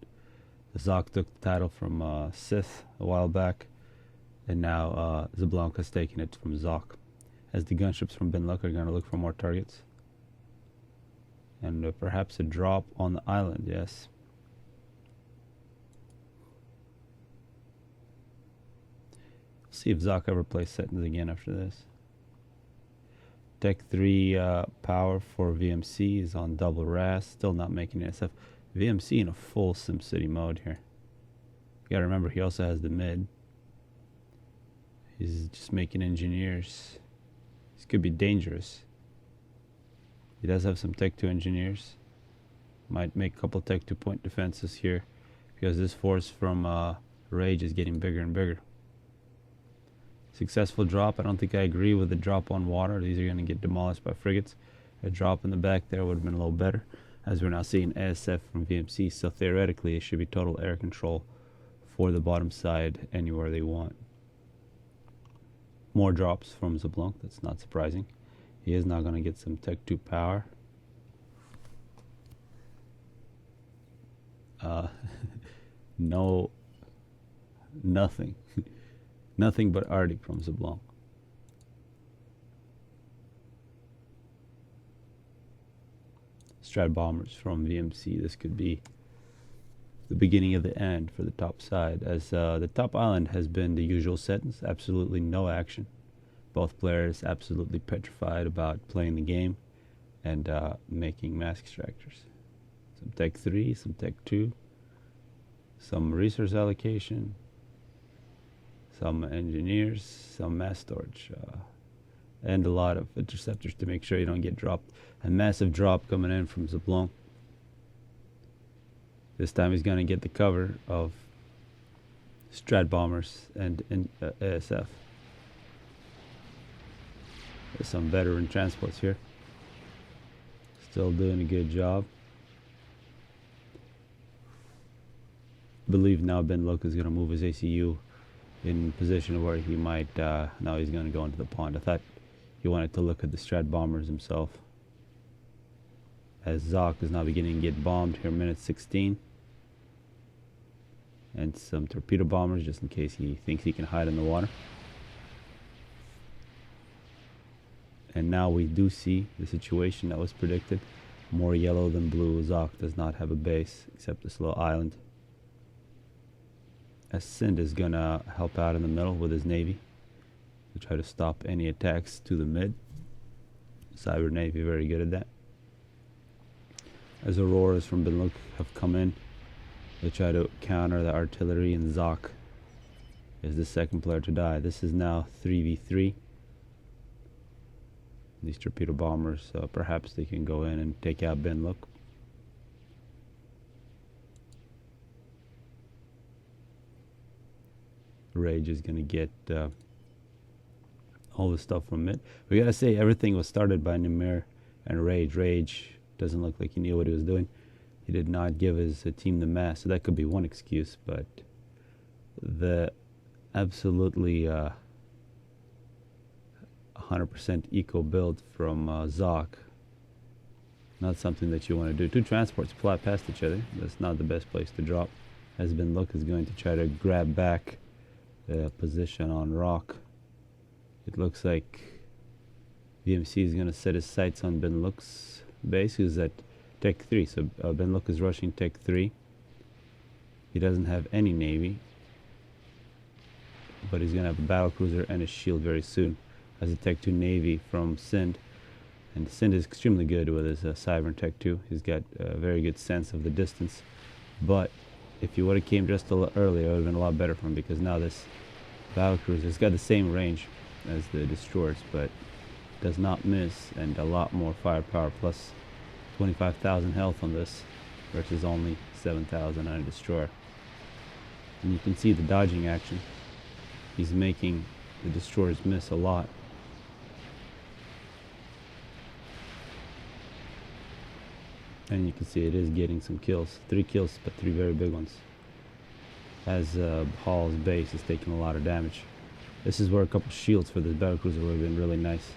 Zog took the title from Sith a while back, and now Zablanc has taken it from Zog. As the gunships from Binlook are going to look for more targets, and perhaps a drop on the island. Yes. See if Zog ever plays Setons again after this. Tech 3 power for VMC is on double RAS, still not making SF. VMC in a full SimCity mode here. You gotta remember, he also has the mid. He's just making engineers. This could be dangerous. He does have some Tech 2 engineers. Might make a couple Tech 2 point defenses here, because this force from Rage is getting bigger and bigger. Successful drop. I don't think I agree with the drop on water. These are going to get demolished by frigates. A drop in the back there would have been a little better, as we're now seeing ASF from VMC. So theoretically, it should be total air control for the bottom side anywhere they want. More drops from Zablanc. That's not surprising. He is now going to get some Tech 2 power. No, nothing. Nothing but Arctic from Zablanc. Strat bombers from VMC. This could be the beginning of the end for the top side, as the top island has been the usual Setons. Absolutely no action. Both players absolutely petrified about playing the game and making mask extractors. Some Tech 3, some Tech 2, some resource allocation, some engineers, some mass storage, and a lot of interceptors to make sure you don't get dropped. A massive drop coming in from Zablanc. This time he's going to get the cover of Strat bombers and ASF. There's some veteran transports here. Still doing a good job. Believe now Binlook is going to move his ACU in position where he might, now he's going to go into the pond. I thought he wanted to look at the Strat bombers himself. As Zog is now beginning to get bombed here, minute 16. And some torpedo bombers just in case he thinks he can hide in the water. And now we do see the situation that was predicted. More yellow than blue. Zog does not have a base except this little island. As Sind is gonna help out in the middle with his navy to try to stop any attacks to the mid. Cyber Navy very good at that. As Auroras from Binlook have come in, they try to counter the artillery, and Zog is the second player to die. This is now 3v3. These torpedo bombers, perhaps they can go in and take out Binlook. Rage is going to get all the stuff from it. We got to say everything was started by Nimir and Rage. Rage doesn't look like he knew what he was doing. He did not give his team the mass, so that could be one excuse, but the absolutely 100% eco build from Zoc. Not something that you want to do. Two transports fly past each other. That's not the best place to drop. As Ben Look is going to try to grab back the position on rock. It looks like VMC is going to set his sights on Ben Look's base, who's at Tech 3. So Ben Look is rushing Tech 3. He doesn't have any Navy, but he's going to have a battlecruiser and a shield very soon. Has a Tech 2 Navy from Sind. And Sind is extremely good with his Cyber Tech 2. He's got a very good sense of the distance. But if he would have came just a little earlier, it would have been a lot better for him, because now this battlecruiser has got the same range as the destroyers, but does not miss, and a lot more firepower, plus 25,000 health on this versus only 7,000 on a destroyer. And you can see the dodging action. He's making the destroyers miss a lot. And you can see it is getting some kills. 3 kills, but 3 very big ones. As Hall's base is taking a lot of damage. This is where a couple shields for this battlecruiser would have been really nice.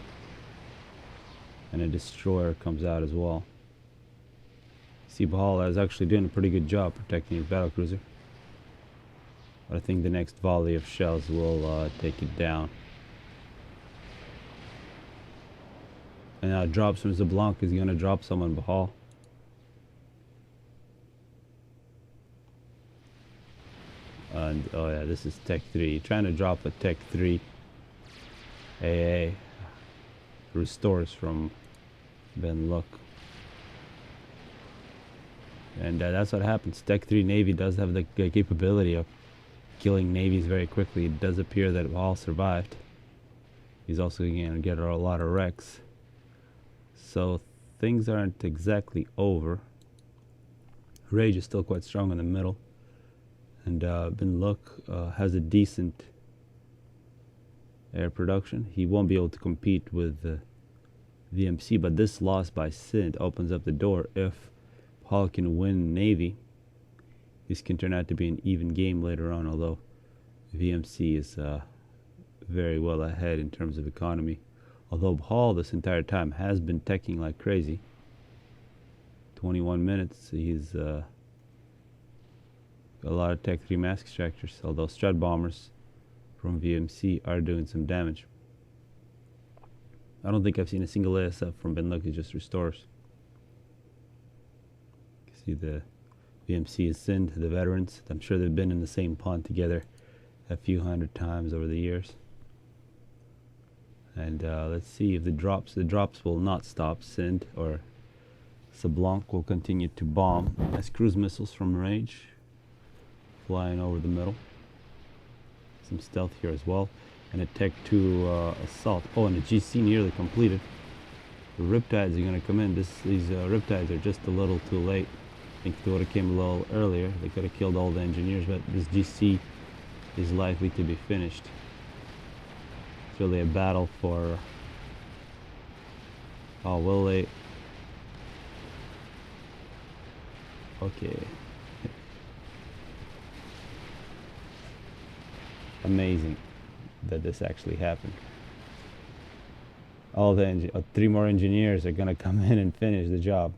And a destroyer comes out as well. See, Bahal is actually doing a pretty good job protecting his battlecruiser. But I think the next volley of shells will take it down. And now drops from Zablanc is going to drop someone Bahal. And oh yeah, this is Tech 3. Trying to drop a Tech 3 AA. Restores from Ben Look. And that's what happens. Tech 3 Navy does have the capability of killing navies very quickly. It does appear that Bahal survived. He's also going to get a lot of wrecks. So things aren't exactly over. Rage is still quite strong in the middle. And Ben Look has a decent air production. He won't be able to compete with VMC, but this loss by Sind opens up the door. If Paul can win Navy, this can turn out to be an even game later on, although VMC is very well ahead in terms of economy. Although Hall this entire time has been teching like crazy. 21 minutes, he's got a lot of Tech 3 mask extractors, although Strut Bombers from VMC are doing some damage. I don't think I've seen a single ASF from Ben Look, it just restores. See the VMC is Sind, the veterans. I'm sure they've been in the same pond together a few hundred times over the years. And let's see if the drops will not stop. Sind or Sablanc will continue to bomb as cruise missiles from Rage flying over the middle. Some stealth here as well. And a Tech 2 assault. Oh, and a GC nearly completed. The Riptides are going to come in. These Riptides are just a little too late. I think if they would have came a little earlier, they could have killed all the engineers, but this GC is likely to be finished. It's really a battle for... Oh, will they... Okay. Amazing that this actually happened. All the 3 more engineers are going to come in and finish the job.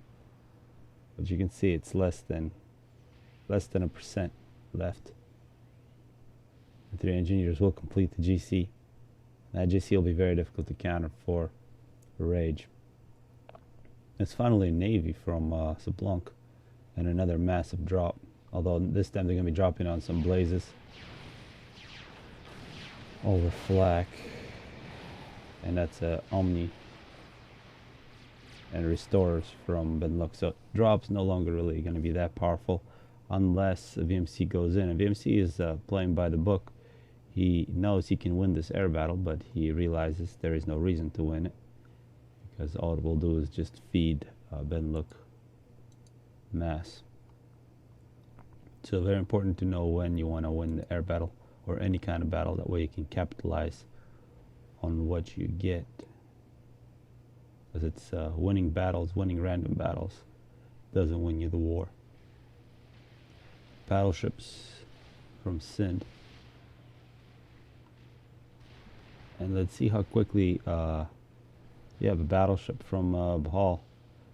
But you can see it's less than a percent left. The 3 engineers will complete the GC. That GC will be very difficult to counter for Rage. It's finally a Navy from Sablanc, and another massive drop. Although this time they're going to be dropping on some blazes over flak, and that's a Omni and Restorers from Ben Look. So drops no longer really going to be that powerful unless VMC goes in. And VMC is playing by the book. He knows he can win this air battle, but he realizes there is no reason to win it, because all it will do is just feed Ben Look mass. So very important to know when you want to win the air battle or any kind of battle. That way you can capitalize on what you get. Because it's winning battles, winning random battles doesn't win you the war. Battleships from Sind And let's see how quickly you have a battleship from Bahal.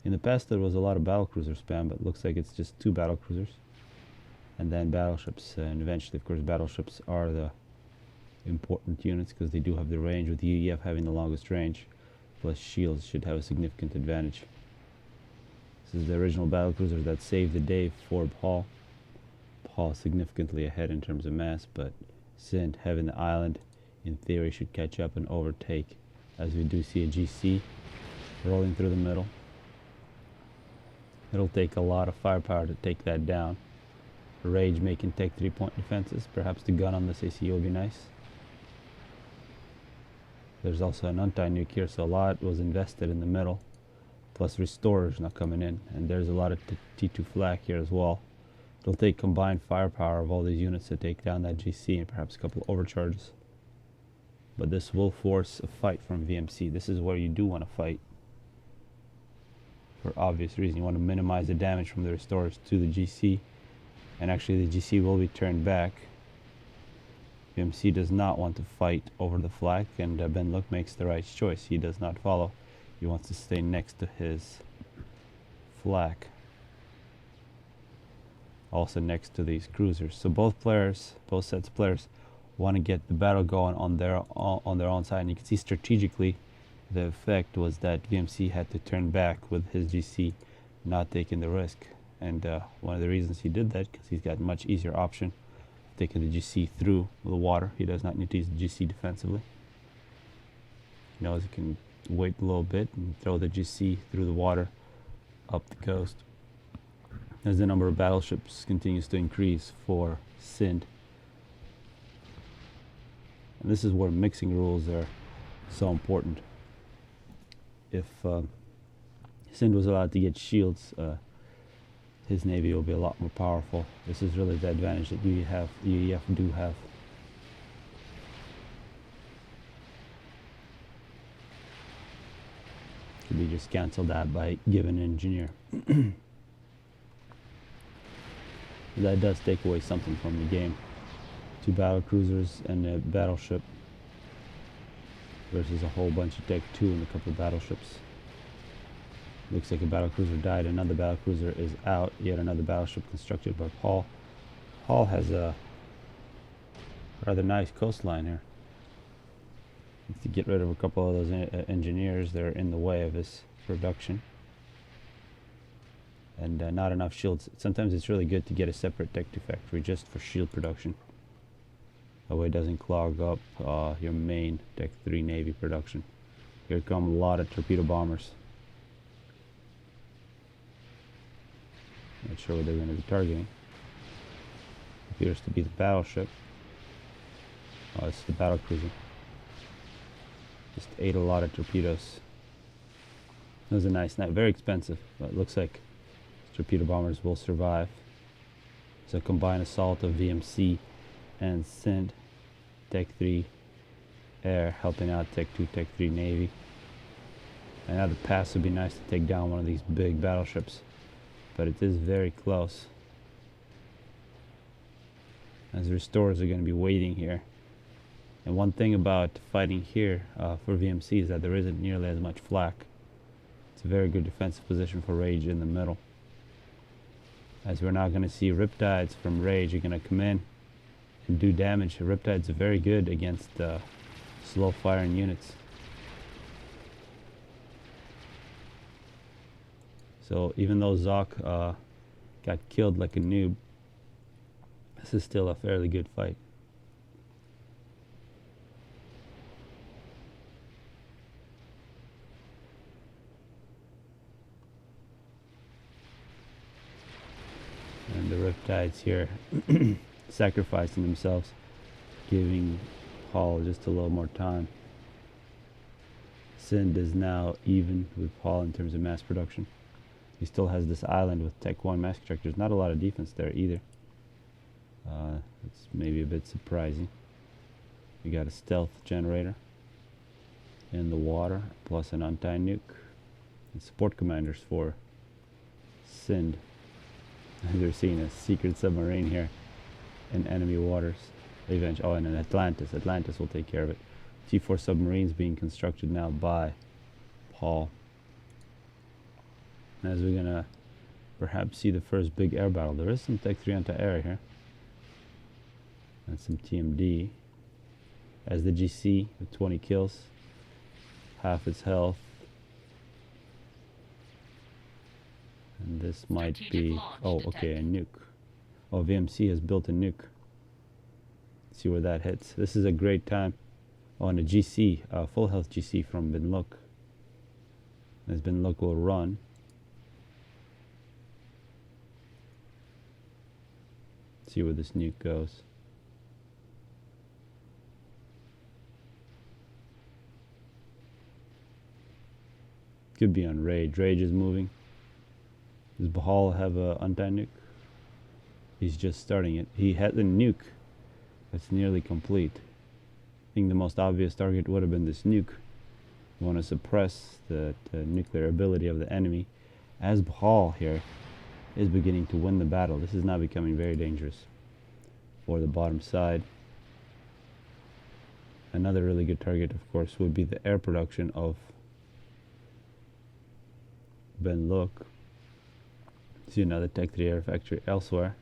In the past there was a lot of battlecruiser spam, but it looks like it's just 2 battlecruisers. And then battleships, and eventually of course battleships are the important units because they do have the range, with UEF having the longest range, plus shields should have a significant advantage. This is the original battlecruiser that saved the day for Bahal. Bahal significantly ahead in terms of mass, but Sind having the island in theory should catch up and overtake, as we do see a GC rolling through the middle. It'll take a lot of firepower to take that down. Rage making tech 3-point defenses. Perhaps the gun on this ACU will be nice. There's also an anti-nuke here, so a lot was invested in the middle. Plus restorers not coming in, and there's a lot of T2 flak here as well. It'll take combined firepower of all these units to take down that GC and perhaps a couple of overcharges. But this will force a fight from VMC. This is where you do want to fight. For obvious reason, you want to minimize the damage from the restorers to the GC. And actually the GC will be turned back. VMC does not want to fight over the flak, and Ben Luck makes the right choice. He does not follow. He wants to stay next to his flak. Also next to these cruisers. So both sets of players want to get the battle going on their own side. And you can see strategically the effect was that VMC had to turn back with his GC not taking the risk. And one of the reasons he did that, because he's got a much easier option of taking the GC through the water. He does not need to use the GC defensively. He knows he can wait a little bit and throw the GC through the water up the coast. As the number of battleships continues to increase for Sind. And this is where mixing rules are so important. If Sind was allowed to get shields, his navy will be a lot more powerful. This is really the advantage that UEF do have. Could be just canceled out by given engineer. That does take away something from the game. 2 battlecruisers and a battleship versus a whole bunch of Tech 2 and a couple of battleships. Looks like a battlecruiser died, another battlecruiser is out, yet another battleship constructed by Paul. Paul has a rather nice coastline here. Needs to get rid of a couple of those engineers that are in the way of his production. And not enough shields. Sometimes it's really good to get a separate Tech 2 factory just for shield production. That way it doesn't clog up your main Tech 3 Navy production. Here come a lot of torpedo bombers. Not sure what they're going to be targeting. Appears to be the battleship. Oh, it's the battlecruiser. Just ate a lot of torpedoes. It was a nice night. Very expensive, but it looks like torpedo bombers will survive. So combined assault of VMC and Sind. Tech 3 Air helping out Tech 2, Tech 3 Navy. And now the pass would be nice to take down one of these big battleships. But it is very close. As restorers are going to be waiting here. And one thing about fighting here for VMC is that there isn't nearly as much flak. It's a very good defensive position for Rage in the middle. As we're now going to see Riptides from Rage are going to come in and do damage. Riptides are very good against slow firing units. So even though Zoc got killed like a noob, this is still a fairly good fight. And the Riptides here sacrificing themselves, giving Paul just a little more time. Sind is now even with Paul in terms of mass production. He still has this island with Tech 1 mass constructors. Not a lot of defense there either. It's maybe a bit surprising. We got a stealth generator in the water, plus an anti-nuke. And support commanders for Sind. They're seeing a secret submarine here in enemy waters. Eventually, oh, and an Atlantis. Atlantis will take care of it. T4 submarines being constructed now by Paul. As we're gonna perhaps see the first big air battle. There is some Tech 3 anti-air here. And some TMD. As the GC with 20 kills. Half its health. And this might be... Oh, okay, a nuke. Oh, VMC has built a nuke. Let's see where that hits. This is a great time. Oh, and a GC, full health GC from Binlook. As Binlook will run. See where this nuke goes. Could be on Rage. Rage is moving. Does Bahal have a anti-nuke? He's just starting it. He had the nuke. That's nearly complete. I think the most obvious target would have been this nuke. You want to suppress the nuclear ability of the enemy. As Bahal here is beginning to win the battle. This is now becoming very dangerous for the bottom side. Another really good target, of course, would be the air production of Binlook. See another Tech 3 air factory elsewhere.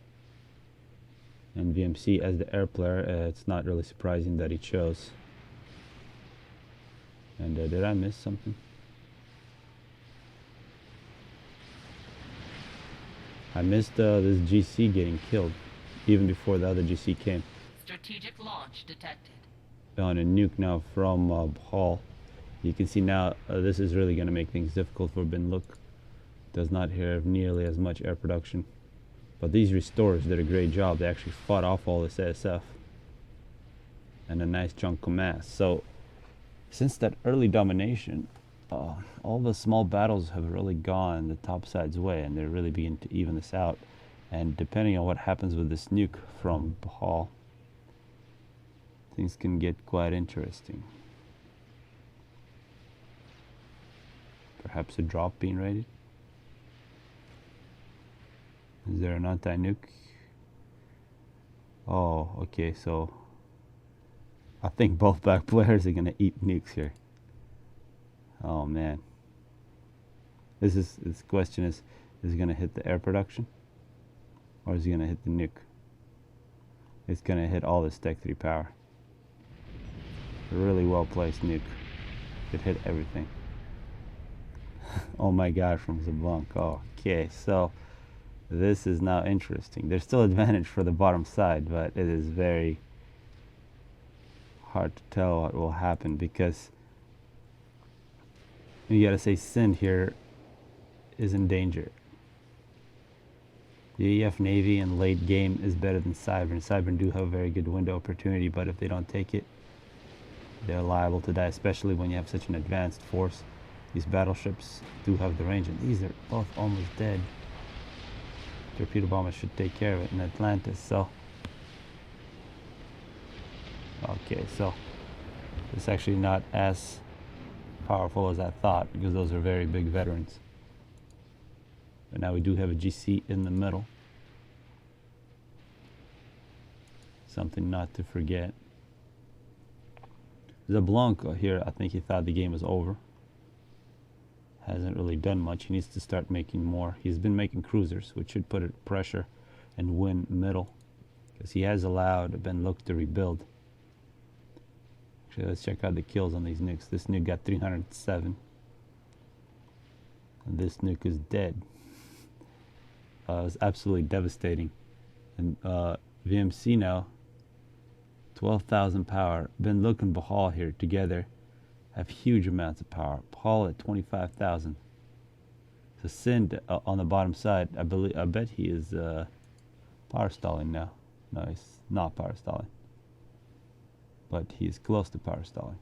And VMC as the air player, it's not really surprising that he chose. And did I miss something? I missed this GC getting killed even before the other GC came. Strategic launch detected. On a nuke now from Hall. You can see now this is really going to make things difficult for Binlook. Does not have nearly as much air production. But these restorers did a great job. They actually fought off all this ASF. And a nice chunk of mass. So, since that early domination, all the small battles have really gone the top side's way. And they're really beginning to even this out. And depending on what happens with this nuke from Bahal, things can get quite interesting. Perhaps a drop being raided? Is there an anti-nuke? Oh, okay, so I think both back players are gonna eat nukes here. Oh man. This question is it gonna hit the air production? Or is it gonna hit the nuke? It's gonna hit all this Tech 3 power. A really well placed nuke. It hit everything. Oh my god, from Zabunk. Oh, okay, so this is now interesting. There's still advantage for the bottom side, but it is very hard to tell what will happen because you gotta say Sind here is in danger. The EF Navy in late game is better than Cybern. Cybern do have a very good window opportunity, but if they don't take it, they're liable to die, especially when you have such an advanced force. These battleships do have the range, and these are both almost dead. Torpedo bombers should take care of it in Atlantis, so... Okay, so it's actually not as powerful as I thought, because those are very big veterans. But now we do have a GC in the middle. Something not to forget. Zablanc here, I think he thought the game was over. Hasn't really done much. He needs to start making more. He's been making cruisers, which should put it pressure and win middle, because he has allowed Binlook to rebuild. Actually, let's check out the kills on these nukes. This nuke got 307, and this nuke is dead. It was absolutely devastating. And VMC now, 12,000 power. Binlook and Bahal here together have huge amounts of power. Paul at 25,000. So Sind on the bottom side, I bet he is power stalling now. No, he's not power stalling, but he's close to power stalling.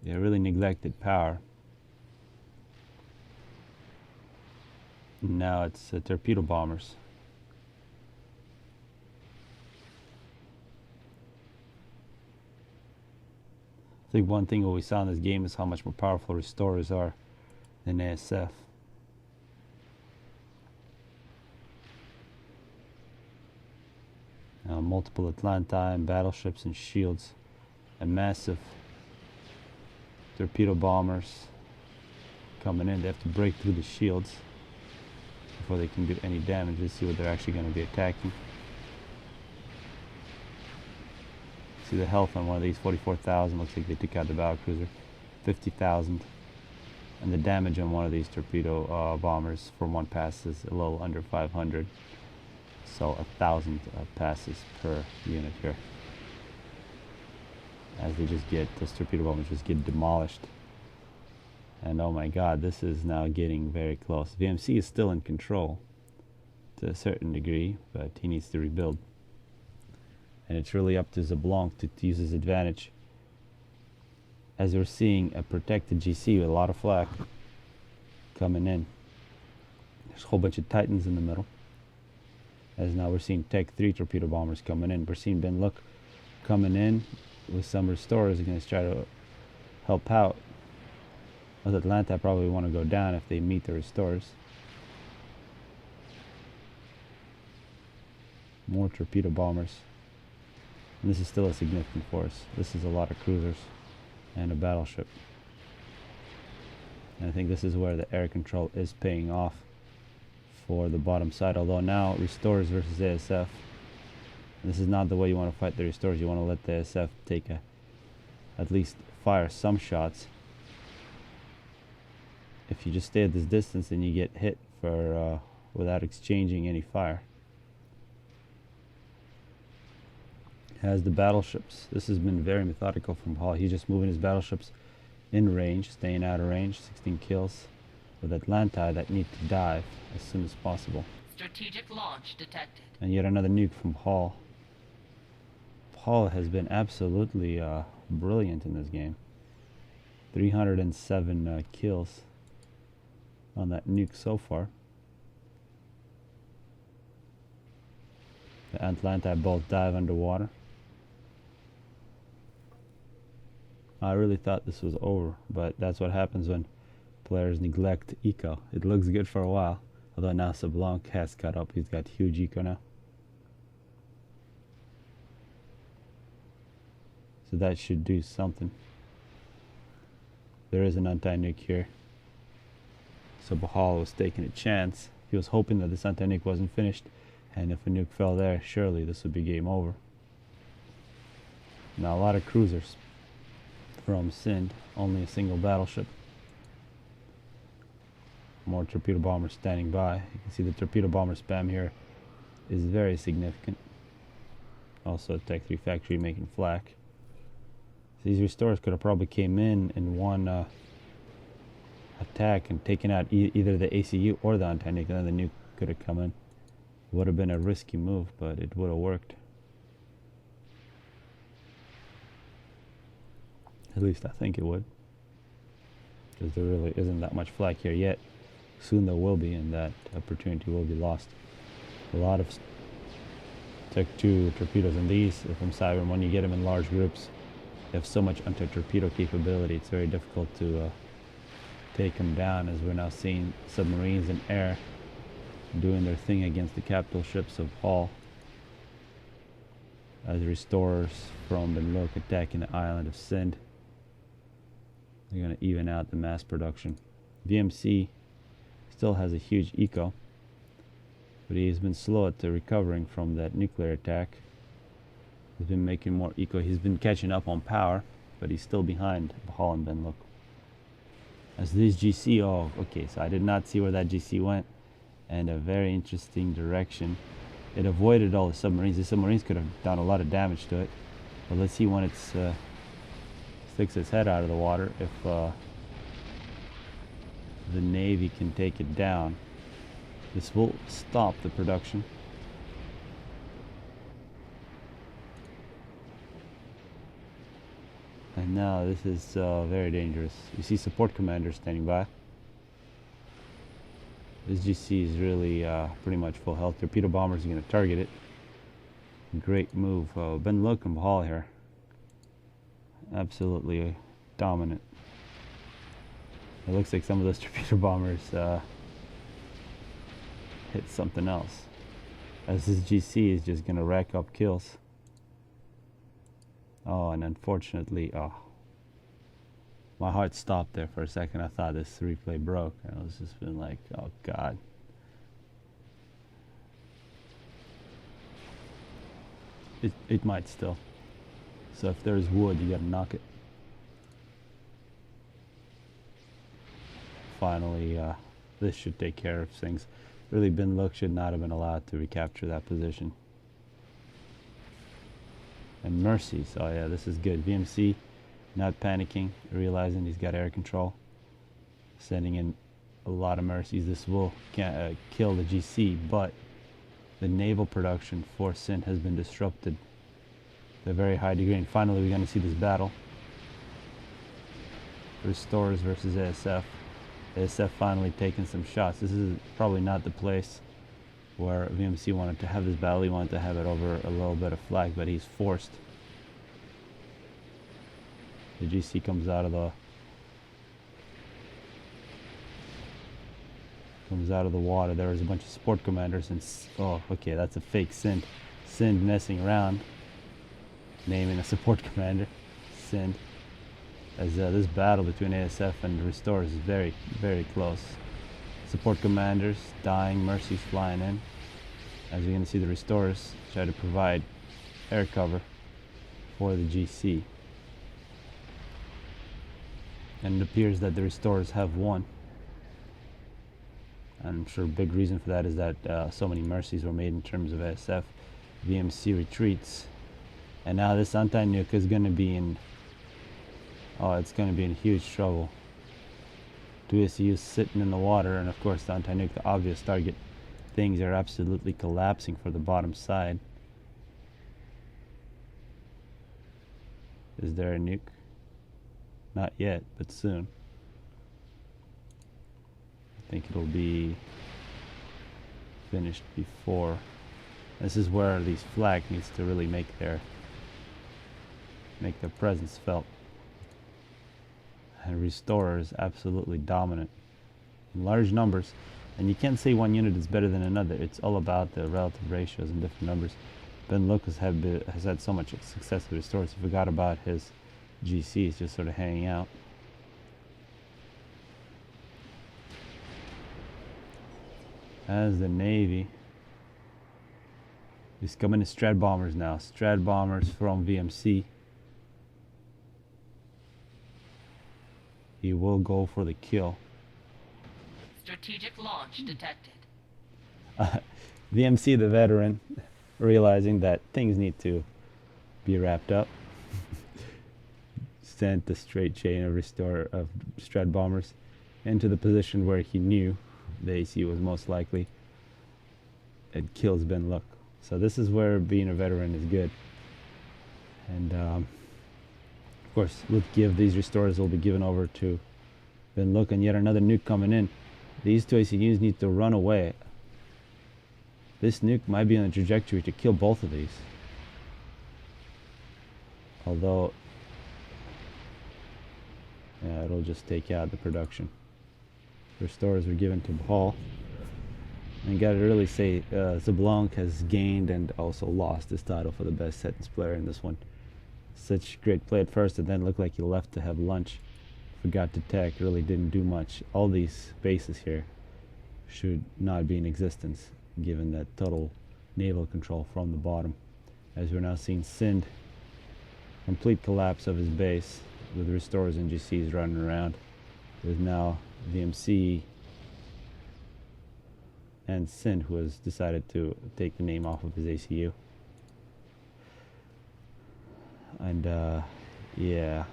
They really neglected power. Now it's torpedo bombers. I think one thing what we saw in this game is how much more powerful restorers are than ASF. Multiple Atlanta and battleships and shields a massive torpedo bombers coming in. They have to break through the shields before they can do any damage. Let's see what they're actually going to be attacking. See the health on one of these, 44,000. Looks like they took out the battlecruiser. 50,000. And the damage on one of these torpedo bombers for one pass is a little under 500. So 1,000 passes per unit here. As they just get, those torpedo bombers just get demolished. And oh my god, this is now getting very close. VMC is still in control to a certain degree, but he needs to rebuild. And it's really up to Zablonk to use his advantage. As we're seeing a protected GC with a lot of flak coming in. There's a whole bunch of Titans in the middle. As now we're seeing Tech 3 torpedo bombers coming in. We're seeing Ben Look coming in with some restorers against try to help out. With Atlanta probably want to go down if they meet the restorers. More torpedo bombers. And this is still a significant force. This is a lot of cruisers and a battleship. And I think this is where the air control is paying off for the bottom side. Although now restorers versus ASF. This is not the way you want to fight the restorers. You want to let the ASF take at least fire some shots. If you just stay at this distance, then you get hit for without exchanging any fire. Has the battleships. This has been very methodical from Hall. He's just moving his battleships in range, staying out of range. 16 kills with Atlanta that need to dive as soon as possible. Strategic launch detected. And yet another nuke from Hall. Hall has been absolutely brilliant in this game. 307 kills on that nuke so far. The Atlanta both dive underwater. I really thought this was over, but that's what happens when players neglect eco. It looks good for a while, although now Zablonk has caught up. He's got huge eco now. So that should do something. There is an anti-nuke here. So Bahal was taking a chance. He was hoping that this anti-nuke wasn't finished, and if a nuke fell there, surely this would be game over. Now a lot of cruisers from Sind, only a single battleship. More torpedo bombers standing by. You can see the torpedo bomber spam here is very significant. Also Tech 3 factory making flak. So these restorers could have probably came in one attack and taken out either the ACU or the anti-nuke, and then the nuke could have come in. Would have been a risky move, but it would have worked. At least I think it would, because there really isn't that much flak here yet. Soon there will be, and that opportunity will be lost. A lot of Tech 2 torpedoes, and these from Cyber, when you get them in large groups, they have so much anti-torpedo capability, it's very difficult to take them down, as we're now seeing submarines in air doing their thing against the capital ships of Hall, as restorers from Benlok attacking the island of Sind. They're going to even out the mass production. VMC still has a huge eco, but he's been slow at recovering from that nuclear attack. He's been making more eco. He's been catching up on power, but he's still behind Bahal and Benlok. As this GC, oh, okay, so I did not see where that GC went, and a very interesting direction. It avoided all the submarines. The submarines could have done a lot of damage to it, but let's see when it's sticks its head out of the water if the Navy can take it down. This will stop the production. And now this is very dangerous. You see support commanders standing by. This GC is really pretty much full health. Torpedo bombers are going to target it. Great move. Ben Look and Bahal here. Absolutely dominant. It looks like some of those torpedo bombers hit something else, as this GC is just going to rack up kills. Oh, and unfortunately, oh, my heart stopped there for a second. I thought this replay broke, and I was just been like, oh god. It might still. So if there's wood, you gotta knock it. Finally, this should take care of things. Really, Bin Look should not have been allowed to recapture that position. And Mercies, oh yeah, this is good. VMC not panicking, realizing he's got air control, sending in a lot of Mercies. This will kill the GC, but the naval production for Sin has been disrupted to a very high degree. And finally, we're going to see this battle. Restorers versus ASF. ASF finally taking some shots. This is probably not the place where VMC wanted to have this battle. He wanted to have it over a little bit of flag, but he's forced. The GC comes out of the water. There was a bunch of support commanders, and oh, okay, that's a fake Sind. Sind messing around, naming a support commander, Sind. As this battle between ASF and Restorers is very, very close. Support commanders dying, Mercies flying in. As you're going to see, the Restorers try to provide air cover for the GC. And it appears that the Restorers have won. I'm sure a big reason for that is that so many Mercies were made in terms of ASF. VMC retreats. And now this anti-nuke is going to be in... Oh, it's going to be in huge trouble. Two ACUs sitting in the water, and of course the anti-nuke, the obvious target. Things are absolutely collapsing for the bottom side. Is there a nuke? Not yet, but soon. I think it'll be finished before. This is where these flag needs to really make their presence felt. And Restorer is absolutely dominant in large numbers, and you can't say one unit is better than another. It's all about the relative ratios and different numbers. Ben Lucas has had so much success with Restorers, he forgot about his GCs just sort of hanging out. As the Navy is coming to Strat Bombers now. Strat Bombers from VMC. He will go for the kill. Strategic launch detected. VMC, the veteran, realizing that things need to be wrapped up, sent the straight chain of Strat Bombers into the position where he knew the AC was most likely. It kills Ben Luck. So this is where being a veteran is good. And of course, with give, these Restorers will be given over to Ben Luck, and yet another nuke coming in. These two ACUs need to run away. This nuke might be on a trajectory to kill both of these. Although, yeah, it'll just take out the production. Restorers were given to Bahal. And gotta really say, Zablanc has gained and also lost this title for the best Setons player in this one. Such great play at first, and then looked like he left to have lunch. Forgot to tech, really didn't do much. All these bases here should not be in existence, given that total naval control from the bottom. As we're now seeing Sind, complete collapse of his base, with Restorers and GCs running around, with now VMC and Sind, who has decided to take the name off of his ACU. And yeah,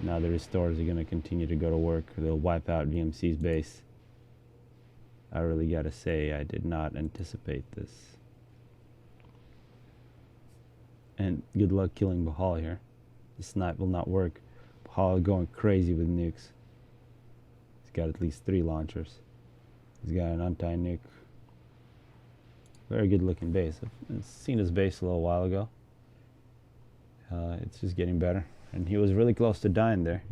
now the Restorers are going to continue to go to work. They'll wipe out VMC's base. I really gotta say, I did not anticipate this. And good luck killing Bahal here. The snipe will not work. Bahal going crazy with nukes. He's got at least 3 launchers. He's got an anti-nuke. Very good looking base. I've seen his base a little while ago. It's just getting better. And he was really close to dying there.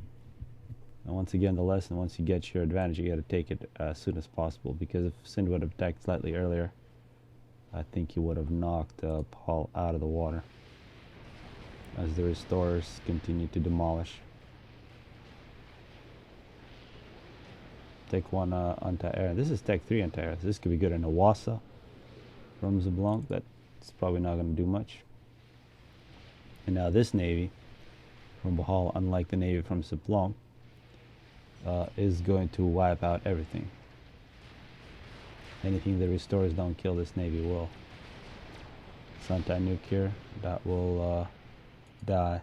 And once again, the lesson, once you get your advantage, you got to take it as soon as possible. Because if Sind would have attacked slightly earlier, I think he would have knocked Paul out of the water. as the restorers continue to demolish. Tech 1 anti-air. This is Tech 3 anti-air. So this could be good in Awasa from Zablanc. That's probably not going to do much. And now this Navy from Bahal, unlike the Navy from Zablanc, is going to wipe out everything. Anything the restorers don't kill, this Navy will. It's anti-nuke here. That will die.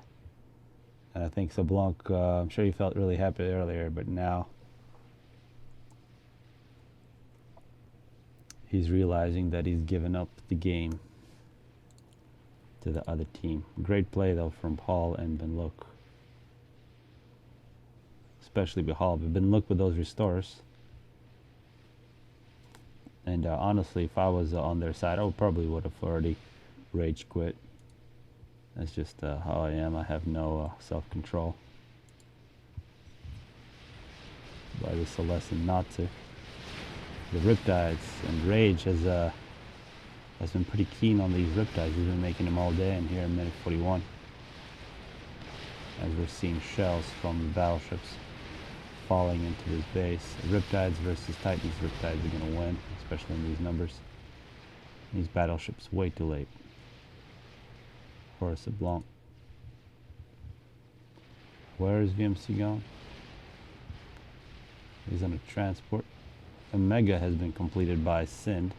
And I think Zablanc, I'm sure he felt really happy earlier, but now he's realizing that he's given up the game to the other team. Great play though from Paul and Benluk. Especially Behal, but Benluk with those restores. And honestly, if I was on their side, I probably would have already rage quit. That's just how I am. I have no self-control. But it's a lesson not to. The Riptides and Rage has been pretty keen on these Riptides. He's been making them all day, and here in minute 41, as we're seeing shells from the battleships falling into his base. Riptides versus Titans. Riptides are going to win, especially in these numbers. These battleships way too late for a Zablanc. Where is VMC gone? He's on a transport. Omega has been completed by Sind.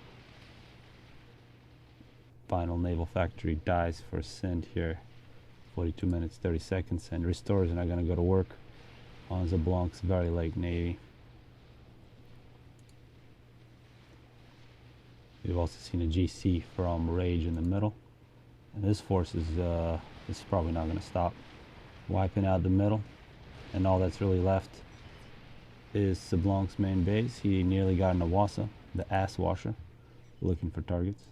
Final naval factory dies for Sind here. 42 minutes 30 seconds, and restorers are not going to go to work on Zablanc's very late Navy. We've also seen a GC from Rage in the middle, and this force is probably not going to stop. Wiping out the middle, and all that's really left is Zablanc's main base. He nearly got an Awasa, the ass washer, looking for targets,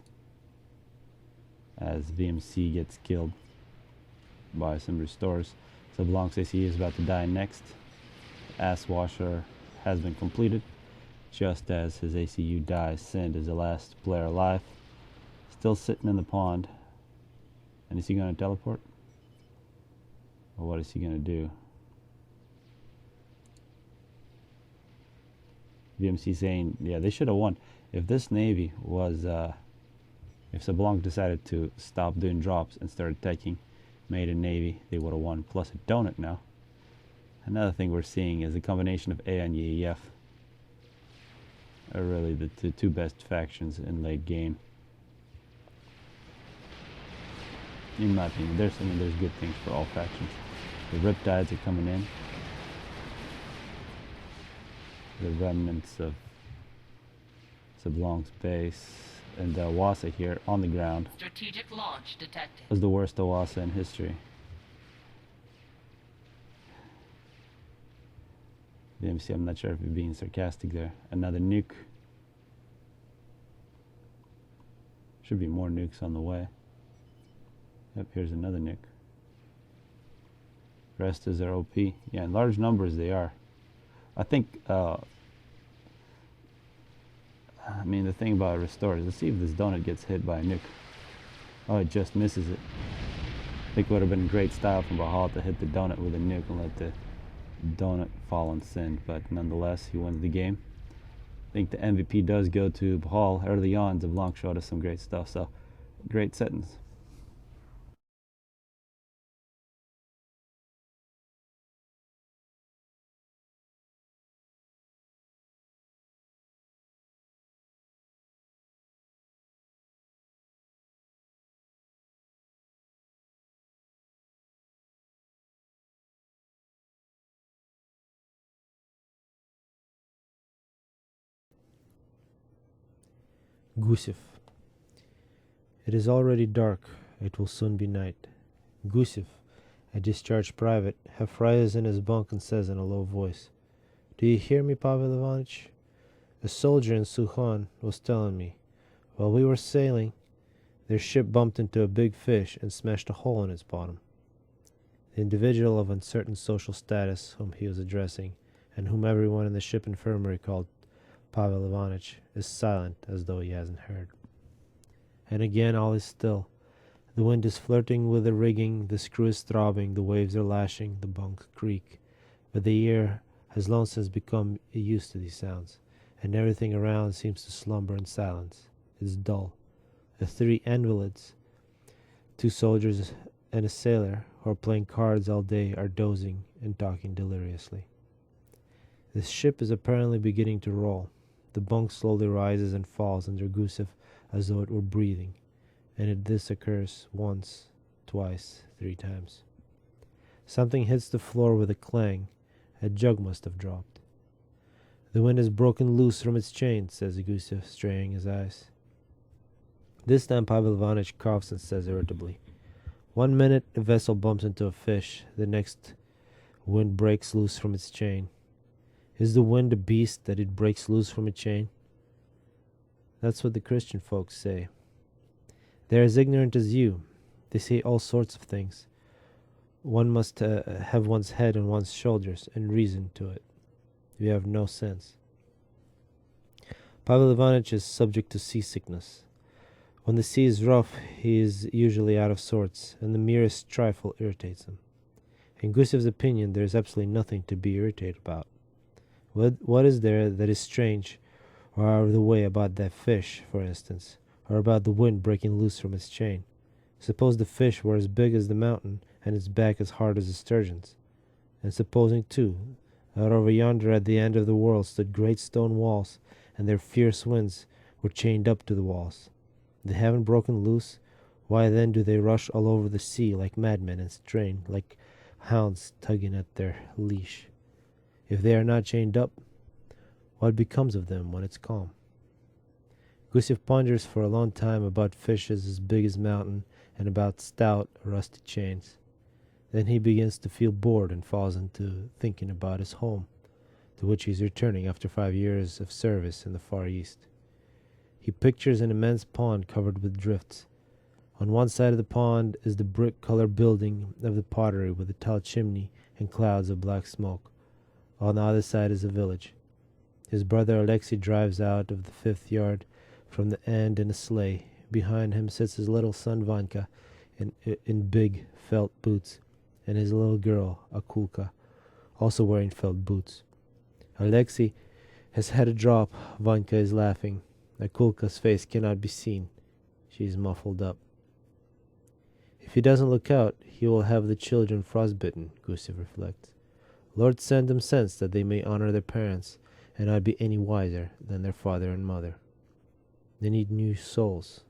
as VMC gets killed by some restores. Zablanc's ACE is about to die next. Ass washer has been completed. Just as his ACU dies, Sind is the last player alive. Still sitting in the pond. And is he going to teleport? Or what is he going to do? VMC saying, yeah, they should have won. If this Navy was, if Zablanc decided to stop doing drops and start attacking Maiden Navy, they would have won. Plus a donut now. Another thing we're seeing is a combination of A and EEF are really the two best factions in late game. In my opinion, there's good things for all factions. The Riptides are coming in. The remnants of Zablanc's base, and the Awasa here on the ground. Strategic launch detected. Was the worst Awasa in history. VMC, I'm not sure if you're being sarcastic there. Another nuke. Should be more nukes on the way. Yep, here's another nuke. Rest is their OP. Yeah, in large numbers they are. I think, I mean, the thing about restores, let's see if this donut gets hit by a nuke. Oh, it just misses it. I think it would have been great style from Bahal to hit the donut with a nuke and let the donut fall on Sind, but nonetheless, he wins the game. I think the MVP does go to Bahal early on. Zablanc showed us some great stuff, so great Setons. Gusev. It is already dark. It will soon be night. Gusev, a discharged private, half rises in his bunk and says in a low voice, "Do you hear me, Pavel Ivanich? A soldier in Sukhon was telling me. While we were sailing, their ship bumped into a big fish and smashed a hole in its bottom." The individual of uncertain social status whom he was addressing, and whom everyone in the ship infirmary called Pavel Ivanich, is silent as though he hasn't heard. And again all is still. The wind is flirting with the rigging, the screw is throbbing, the waves are lashing, the bunks creak. But the ear has long since become used to these sounds, and everything around seems to slumber in silence. It's dull. The 3 invalids, 2 soldiers and a sailor, who are playing cards all day, are dozing and talking deliriously. The ship is apparently beginning to roll. The bunk slowly rises and falls under Gusev as though it were breathing, and this occurs once, twice, 3 times. Something hits the floor with a clang. A jug must have dropped. The wind has broken loose from its chain, says Gusev, straining his eyes. This time Pavel Ivanitch coughs and says irritably, 1 minute a vessel bumps into a fish, the next wind breaks loose from its chain. Is the wind a beast that it breaks loose from a chain? That's what the Christian folks say. They are as ignorant as you. They say all sorts of things. One must have one's head on one's shoulders and reason to it. You have no sense. Pavel Ivanitch is subject to seasickness. When the sea is rough, he is usually out of sorts, and the merest trifle irritates him. In Gusev's opinion, there is absolutely nothing to be irritated about. What is there that is strange or out of the way about that fish, for instance, or about the wind breaking loose from its chain? Suppose the fish were as big as the mountain, and its back as hard as a sturgeon's. And supposing, too, that over yonder at the end of the world stood great stone walls, and their fierce winds were chained up to the walls. They haven't broken loose. Why then do they rush all over the sea like madmen and strain like hounds tugging at their leash? If they are not chained up, what becomes of them when it's calm? Gusev ponders for a long time about fishes as big as mountain and about stout, rusty chains. Then he begins to feel bored and falls into thinking about his home, to which he is returning after 5 years of service in the Far East. He pictures an immense pond covered with drifts. On one side of the pond is the brick-colored building of the pottery with a tall chimney and clouds of black smoke. On the other side is a village. His brother Alexei drives out of the 5th yard from the end in a sleigh. Behind him sits his little son Vanka in big felt boots, and his little girl Akulka, also wearing felt boots. Alexei has had a drop. Vanka is laughing. Akulka's face cannot be seen. She is muffled up. If he doesn't look out, he will have the children frostbitten, Gusev reflects. Lord send them sense that they may honor their parents and not be any wiser than their father and mother. They need new souls,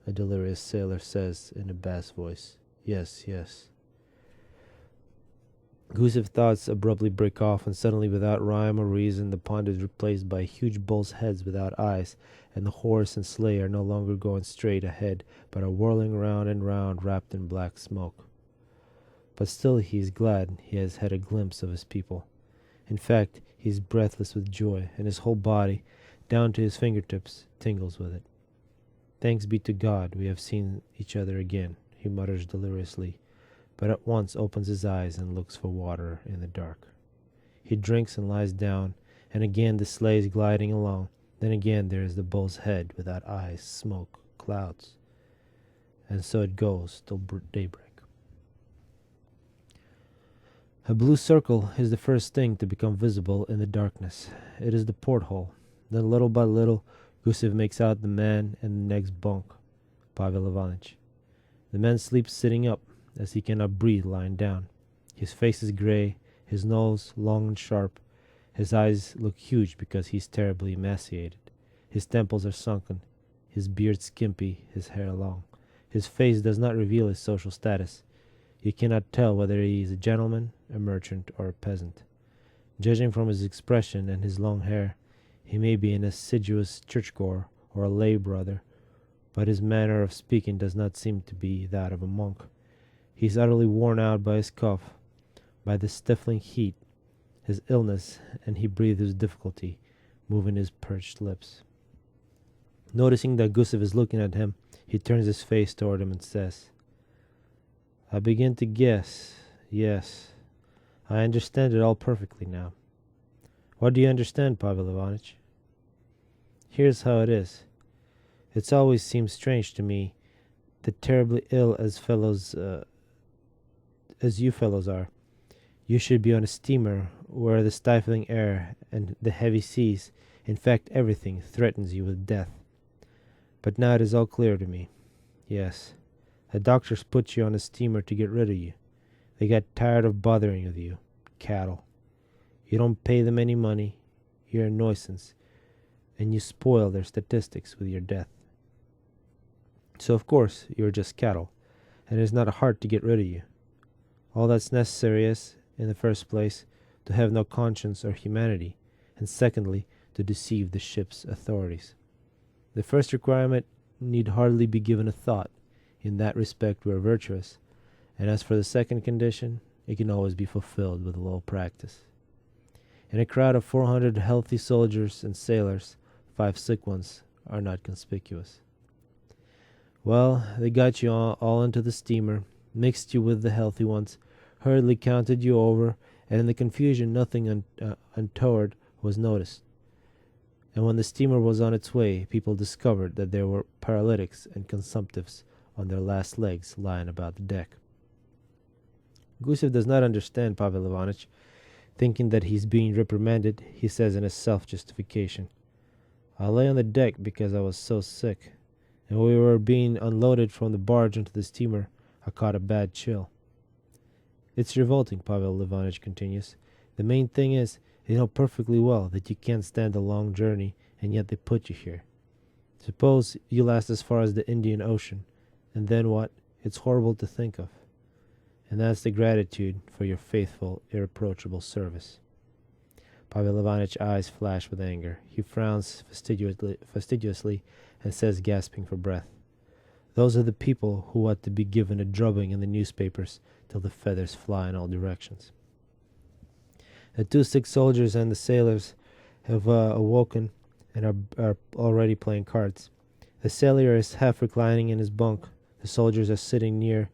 a delirious sailor says in a bass voice. Yes, yes. Gusev's thoughts abruptly break off, and suddenly, without rhyme or reason, the pond is replaced by huge bulls' heads without eyes, and the horse and sleigh are no longer going straight ahead, but are whirling round and round, wrapped in black smoke. But still he is glad he has had a glimpse of his people. In fact, he is breathless with joy, and his whole body, down to his fingertips, tingles with it. Thanks be to God, we have seen each other again, he mutters deliriously, but at once opens his eyes and looks for water in the dark. He drinks and lies down, and again the sleigh is gliding along. Then again there is the bull's head without eyes, smoke, clouds. And so it goes till daybreak. A blue circle is the first thing to become visible in the darkness. It is the porthole. Then little by little, Gusev makes out the man in the next bunk, Pavel Ivanitch. The man sleeps sitting up, as he cannot breathe lying down. His face is gray, his nose long and sharp. His eyes look huge because he is terribly emaciated. His temples are sunken, his beard skimpy, his hair long. His face does not reveal his social status. You cannot tell whether he is a gentleman, a merchant, or a peasant. Judging from his expression and his long hair, he may be an assiduous churchgoer or a lay brother, but his manner of speaking does not seem to be that of a monk. He is utterly worn out by his cough, by the stifling heat, his illness, and he breathes with difficulty, moving his parched lips. Noticing that Gusev is looking at him, he turns his face toward him and says, I begin to guess. Yes, I understand it all perfectly now. What do you understand, Pavel Ivanitch? Here's how it is. It's always seemed strange to me that terribly ill as you fellows are, you should be on a steamer where the stifling air and the heavy seas, in fact everything, threatens you with death. But now it is all clear to me. Yes, the doctors put you on a steamer to get rid of you. They got tired of bothering with you. Cattle. You don't pay them any money. You're a nuisance. And you spoil their statistics with your death. So of course, you're just cattle, and it is not hard to get rid of you. All that's necessary is, in the first place, to have no conscience or humanity, and secondly, to deceive the ship's authorities. The first requirement need hardly be given a thought. In that respect we are virtuous, and as for the second condition, it can always be fulfilled with a little practice. In a crowd of 400 healthy soldiers and sailors, 5 sick ones are not conspicuous. Well, they got you all into the steamer, mixed you with the healthy ones, hurriedly counted you over, and in the confusion nothing untoward was noticed. And when the steamer was on its way, people discovered that there were paralytics and consumptives on their last legs lying about the deck. Gusev does not understand Pavel Ivanitch. Thinking that he's being reprimanded, he says in a self-justification, "I lay on the deck because I was so sick, and when we were being unloaded from the barge into the steamer, I caught a bad chill." "It's revolting," Pavel Ivanitch continues. "The main thing is, you know perfectly well that you can't stand a long journey, and yet they put you here. Suppose you last as far as the Indian Ocean, and then what? It's horrible to think of. And that's the gratitude for your faithful, irreproachable service." Pavel Ivanitch's eyes flash with anger. He frowns fastidiously and says, gasping for breath, "Those are the people who ought to be given a drubbing in the newspapers till the feathers fly in all directions." The 2 sick soldiers and the sailors have awoken and are already playing cards. The sailor is half reclining in his bunk. The soldiers are sitting nearby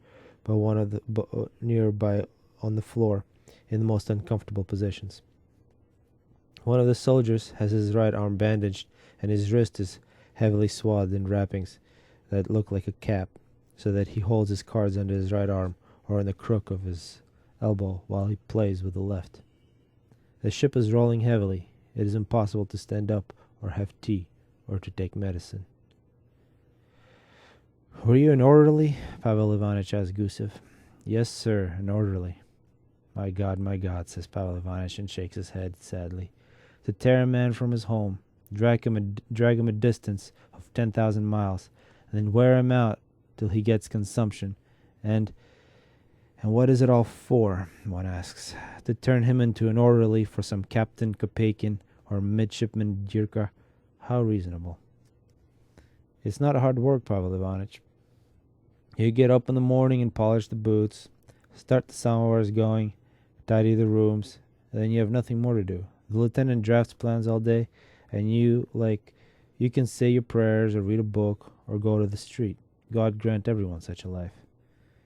on the floor in the most uncomfortable positions. One of the soldiers has his right arm bandaged, and his wrist is heavily swathed in wrappings that look like a cap, so that he holds his cards under his right arm or in the crook of his elbow while he plays with the left. The ship is rolling heavily. It is impossible to stand up or have tea or to take medicine. "Were you an orderly?" Pavel Ivanitch asked Gusev. "Yes, sir, an orderly." My God, says Pavel Ivanitch and shakes his head sadly. "To tear a man from his home, drag him a distance of 10,000 miles, and then wear him out till he gets consumption, and what is it all for?" one asks. "To turn him into an orderly for some Captain Kopeikin or Midshipman Dierka? How reasonable." "It's not hard work, Pavel Ivanitch. You get up in the morning and polish the boots, start the samovars going, tidy the rooms, and then you have nothing more to do. The lieutenant drafts plans all day, and you can say your prayers or read a book or go to the street. God grant everyone such a life."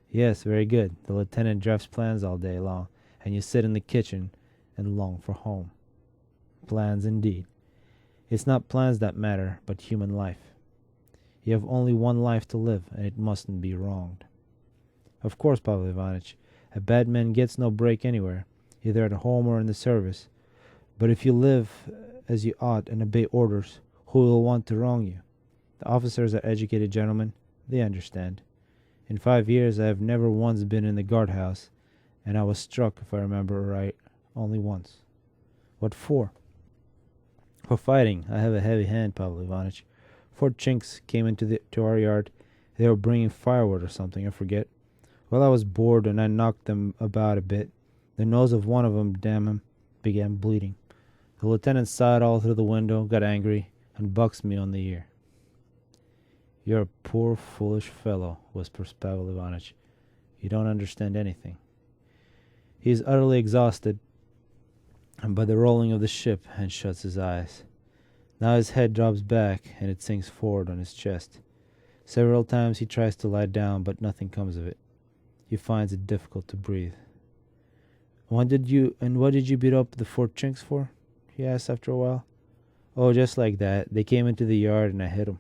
"Yes, very good. The lieutenant drafts plans all day long, and you sit in the kitchen and long for home." Plans indeed. It's not plans that matter, but human life. You have only one life to live, and it mustn't be wronged. Of course, Pavel Ivanitch, a bad man gets no break anywhere, either at home or in the service. But if you live as you ought and obey orders, who will want to wrong you? The officers are educated gentlemen. They understand. In 5 years I have never once been in the guardhouse, and I was struck, if I remember right, only once. What for? For fighting. I have a heavy hand, Pavel Ivanitch. 4 Chinks came to our yard. They were bringing firewood or something, I forget. Well, I was bored, and I knocked them about a bit. The nose of one of them, damn him, began bleeding. The lieutenant saw it all through the window, got angry, and bucks me on the ear. "You're a poor, foolish fellow," whispers Pavel Ivanitch. "You don't understand anything." He is utterly exhausted by the rolling of the ship and shuts his eyes. Now his head drops back, and it sinks forward on his chest. Several times he tries to lie down, but nothing comes of it. He finds it difficult to breathe. What did you beat up the 4 Chinks for?" he asks after a while. "Oh, just like that. They came into the yard and I hit 'em."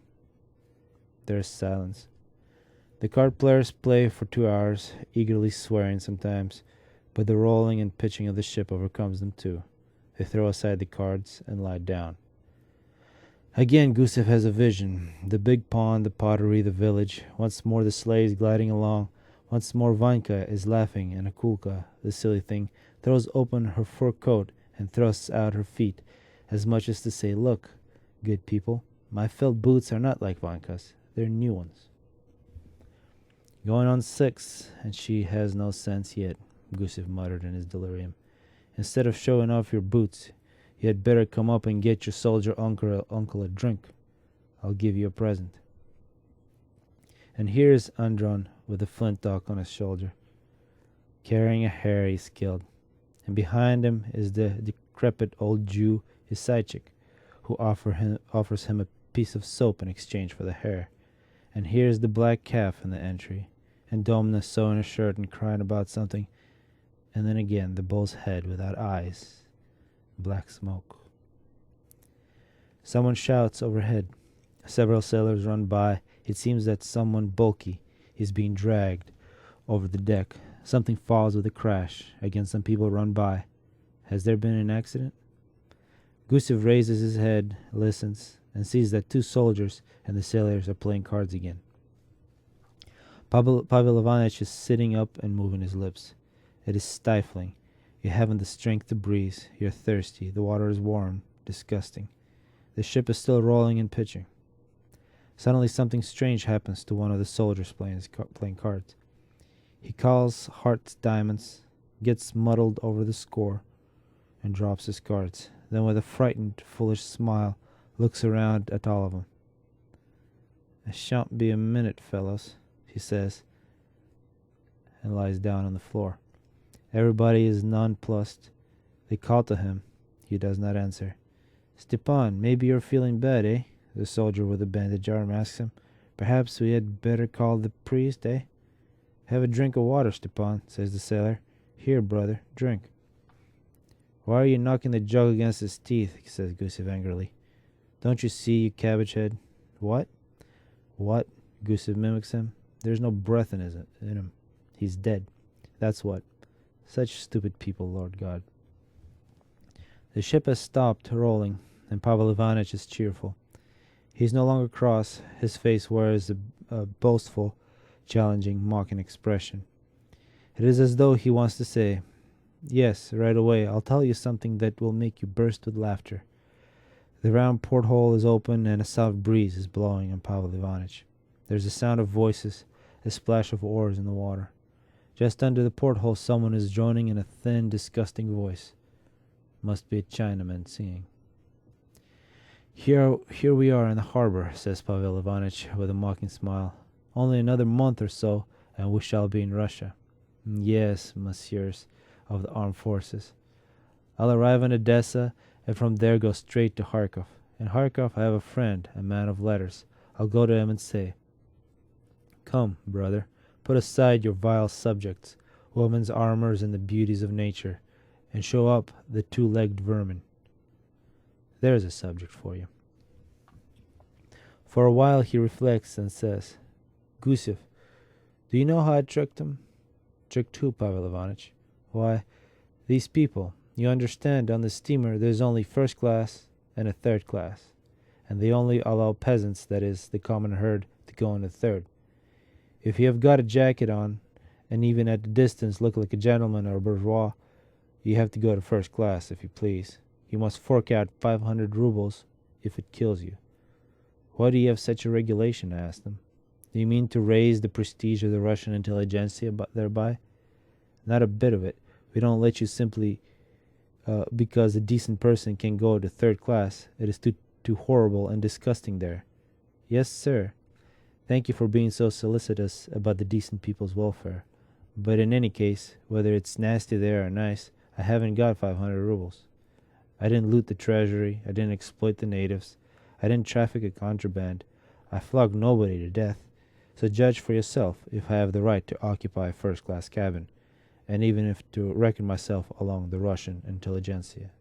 There is silence. The card players play for 2 hours, eagerly swearing sometimes, but the rolling and pitching of the ship overcomes them too. They throw aside the cards and lie down. Again Gusev has a vision. The big pond, the pottery, the village. Once more the sleighs gliding along. Once more Vanka is laughing, and Akulka, the silly thing, throws open her fur coat and thrusts out her feet, as much as to say, "Look, good people, my felt boots are not like Vanka's. They're new ones." "Going on 6, and she has no sense yet," Gusev muttered in his delirium. "Instead of showing off your boots, you had better come up and get your soldier uncle a drink. I'll give you a present." And here's Andron with a flintlock on his shoulder, carrying a hare he's killed. And behind him is the decrepit old Jew, his sidechick, who offers him a piece of soap in exchange for the hare. And here's the black calf in the entry, and Domna sewing a shirt and crying about something. And then again the bull's head without eyes. Black smoke. Someone shouts overhead. Several sailors run by. It seems that someone bulky is being dragged over the deck. Something falls with a crash. Again some people run by. Has there been an accident? Gusev raises his head, listens, and sees that 2 soldiers and the sailors are playing cards again. Pavel Ivanitch is sitting up and moving his lips. It is stifling. You haven't the strength to breathe. You're thirsty. The water is warm, disgusting. The ship is still rolling and pitching. Suddenly something strange happens to one of the soldiers playing cards. He calls hearts diamonds, gets muddled over the score, and drops his cards. Then with a frightened, foolish smile, looks around at all of them. "I shan't be a minute, fellows," he says, and lies down on the floor. Everybody is nonplussed. They call to him. He does not answer. "Stepan, maybe you're feeling bad, eh?" the soldier with the bandage arm asks him. "Perhaps we had better call the priest, eh?" "Have a drink of water, Stepan," says the sailor. "Here, brother, drink." "Why are you knocking the jug against his teeth?" says Gusev angrily. "Don't you see, you cabbage head?" "What?" "What?" Gusev mimics him. "There's no breath in him. He's dead. That's what. Such stupid people, Lord God." The ship has stopped rolling, and Pavel Ivanitch is cheerful. He's no longer cross. His face wears a boastful, challenging, mocking expression. It is as though he wants to say, "Yes, right away, I'll tell you something that will make you burst with laughter." The round porthole is open, and a soft breeze is blowing on Pavel Ivanitch. There's a sound of voices, a splash of oars in the water. Just under the porthole someone is droning in a thin, disgusting voice. Must be a Chinaman singing. Here we are in the harbor," says Pavel Ivanitch with a mocking smile. "Only another month or so, and we shall be in Russia. Yes, messieurs of the armed forces. I'll arrive in Odessa, and from there go straight to Kharkov. In Kharkov I have a friend, a man of letters. I'll go to him and say, 'Come, brother, put aside your vile subjects, women's armors and the beauties of nature, and show up the 2-legged vermin.' There's a subject for you." For a while he reflects and says, "Gusev, do you know how I tricked him?" "Tricked who, Pavel Ivanitch?" "Why, these people. You understand, on the steamer there's only first class and a third class, and they only allow peasants, that is, the common herd, to go in the third. If you have got a jacket on, and even at a distance look like a gentleman or a bourgeois, you have to go to first class, if you please. You must fork out 500 rubles if it kills you." "Why do you have such a regulation?" I asked him. "Do you mean to raise the prestige of the Russian intelligentsia thereby?" "Not a bit of it. We don't let you simply because a decent person can go to third class. It is too horrible and disgusting there." "Yes, sir. Thank you for being so solicitous about the decent people's welfare. But in any case, whether it's nasty there or nice, I haven't got 500 rubles. I didn't loot the treasury. I didn't exploit the natives. I didn't traffic in contraband. I flogged nobody to death. So judge for yourself if I have the right to occupy a first-class cabin, and even if to reckon myself along the Russian intelligentsia."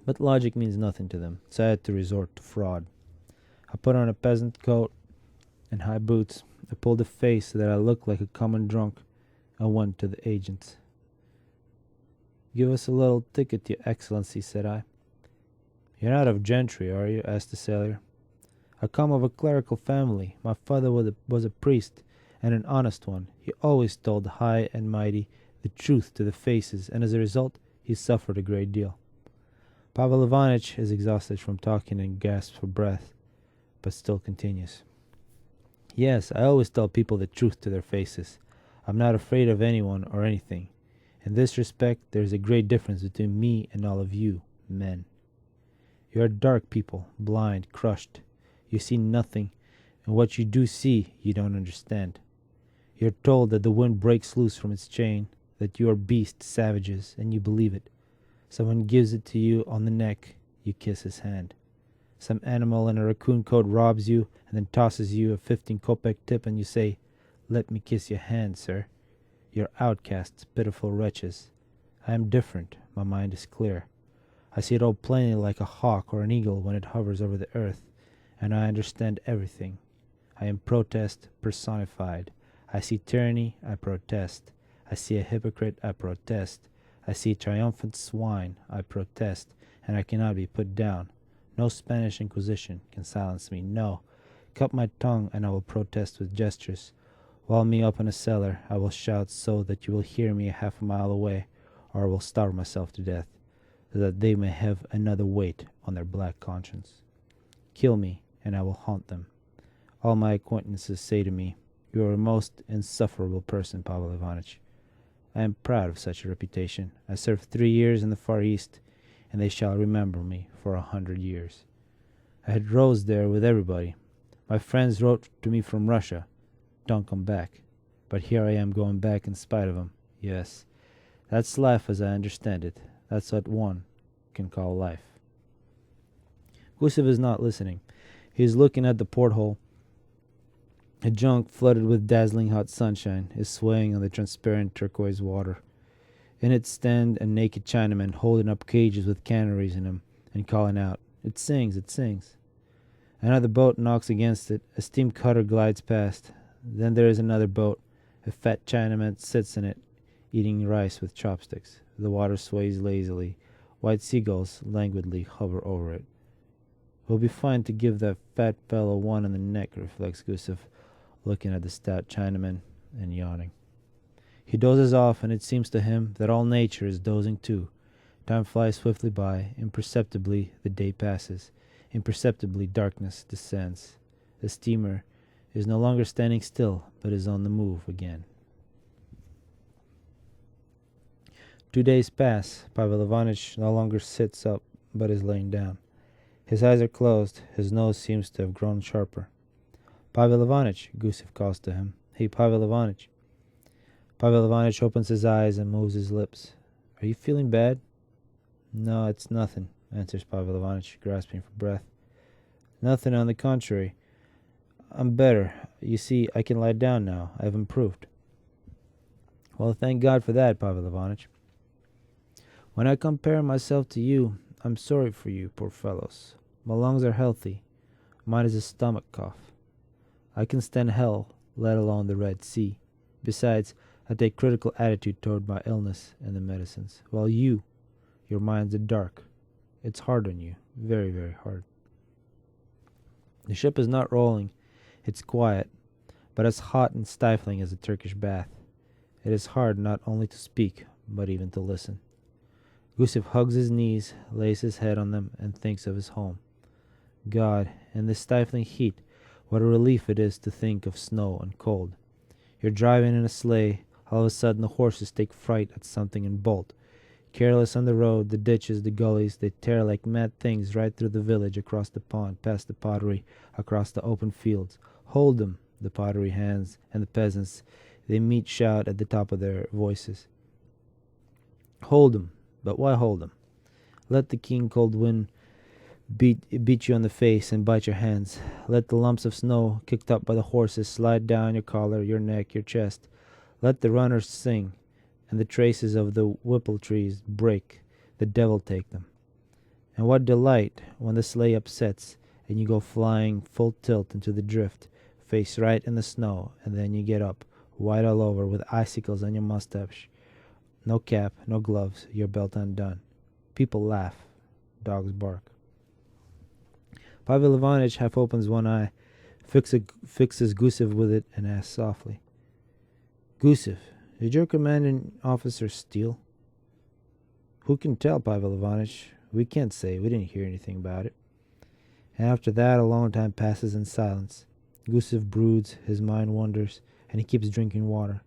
But logic means nothing to them, so I had to resort to fraud. I put on a peasant coat and high boots, I pulled a face so that I looked like a common drunk. I went to the agents. "Give us a little ticket, Your Excellency," said I. "You're not of gentry, are you?" asked the sailor. "I come of a clerical family. My father was a priest, and an honest one. He always told the high and mighty the truth to the faces, and as a result, he suffered a great deal." Pavel Ivanitch is exhausted from talking and gasps for breath, but still continues. "Yes, I always tell people the truth to their faces. I'm not afraid of anyone or anything. In this respect, there is a great difference between me and all of you, men. You are dark people, blind, crushed. You see nothing, and what you do see, you don't understand. You are told that the wind breaks loose from its chain, that you are beasts, savages, and you believe it. Someone gives it to you on the neck, you kiss his hand. Some animal in a raccoon coat robs you and then tosses you a 15-kopeck tip, and you say, 'Let me kiss your hand, sir.' You're outcasts, pitiful wretches. I am different. My mind is clear. I see it all plainly like a hawk or an eagle when it hovers over the earth, and I understand everything. I am protest personified. I see tyranny, I protest. I see a hypocrite, I protest. I see triumphant swine, I protest, and I cannot be put down. No Spanish Inquisition can silence me. No, cut my tongue, and I will protest with gestures. Wall me up in a cellar, I will shout so that you will hear me half a mile away, or I will starve myself to death, so that they may have another weight on their black conscience. Kill me, and I will haunt them. All my acquaintances say to me, 'You are a most insufferable person, Pavel Ivanitch.' I am proud of such a reputation. I served 3 years in the Far East, and they shall remember me for 100 years. I had rose there with everybody. My friends wrote to me from Russia, 'Don't come back.' But here I am going back in spite of them. Yes, that's life as I understand it. That's what one can call life." Gusev is not listening. He is looking at the porthole. A junk flooded with dazzling hot sunshine is swaying on the transparent turquoise water. In it stand a naked Chinaman holding up cages with canaries in them and calling out, "It sings, it sings." Another boat knocks against it. A steam cutter glides past. Then there is another boat. A fat Chinaman sits in it, eating rice with chopsticks. The water sways lazily. White seagulls languidly hover over it. "It will be fine to give that fat fellow one in the neck," reflects Gusev, looking at the stout Chinaman and yawning. He dozes off, and it seems to him that all nature is dozing too. Time flies swiftly by. Imperceptibly the day passes. Imperceptibly darkness descends. The steamer is no longer standing still, but is on the move again. 2 days pass. Pavel Ivanitch no longer sits up, but is laying down. His eyes are closed. His nose seems to have grown sharper. "Pavel Ivanitch," Gusev calls to him. "Hey, Pavel Ivanitch." Pavel Ivanitch opens his eyes and moves his lips. "Are you feeling bad?" "No, it's nothing," answers Pavel Ivanitch, grasping for breath. "Nothing, on the contrary. I'm better. You see, I can lie down now. I've improved." "Well, thank God for that, Pavel Ivanitch." "When I compare myself to you, I'm sorry for you, poor fellows. My lungs are healthy. Mine is a stomach cough. I can stand hell, let alone the Red Sea. Besides, I take critical attitude toward my illness and the medicines. While your minds are dark. It's hard on you, very, very hard. The ship is not rolling. It's quiet, but as hot and stifling as a Turkish bath. It is hard not only to speak, but even to listen." Gusev hugs his knees, lays his head on them, and thinks of his home. God, in this stifling heat, what a relief it is to think of snow and cold. You're driving in a sleigh. All of a sudden the horses take fright at something and bolt. Careless on the road, the ditches, the gullies, they tear like mad things right through the village, across the pond, past the pottery, across the open fields. "Hold them!" The pottery hands and the peasants, they meet shout at the top of their voices. "Hold them! But why hold them? Let the keen cold wind beat you on the face and bite your hands. Let the lumps of snow kicked up by the horses slide down your collar, your neck, your chest. Let the runners sing, and the traces of the whipple trees break. The devil take them. And what delight when the sleigh upsets and you go flying full tilt into the drift, face right in the snow, and then you get up, white all over, with icicles on your mustache. No cap, no gloves, your belt undone. People laugh. Dogs bark. Pavel Ivanitch half opens one eye, fixes Gusev with it, and asks softly, Gusev, did your commanding officer steal? Who can tell, Pavel Ivanitch? We can't say. We didn't hear anything about it. And after that, a long time passes in silence. Gusev broods, his mind wanders, and he keeps drinking water.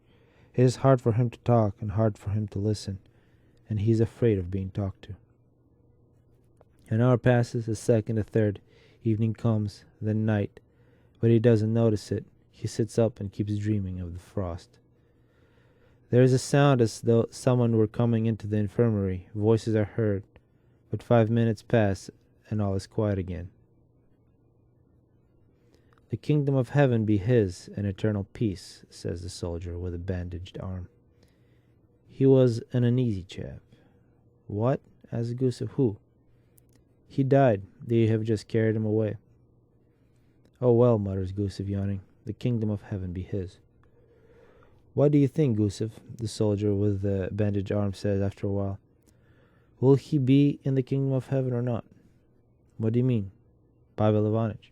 It is hard for him to talk and hard for him to listen, and he is afraid of being talked to. An hour passes, a second, a third. Evening comes, then night, but he doesn't notice it. He sits up and keeps dreaming of the frost. There is a sound as though someone were coming into the infirmary. Voices are heard, but 5 minutes pass, and all is quiet again. The kingdom of heaven be his, and eternal peace, says the soldier with a bandaged arm. He was an uneasy chap. What? Asked Gusev. Who? He died. They have just carried him away. Oh well, mutters Gusev, yawning. The kingdom of heaven be his. What do you think, Gusev? The soldier with the bandaged arm says after a while. Will he be in the kingdom of heaven or not? What do you mean? Pavel Ivanitch.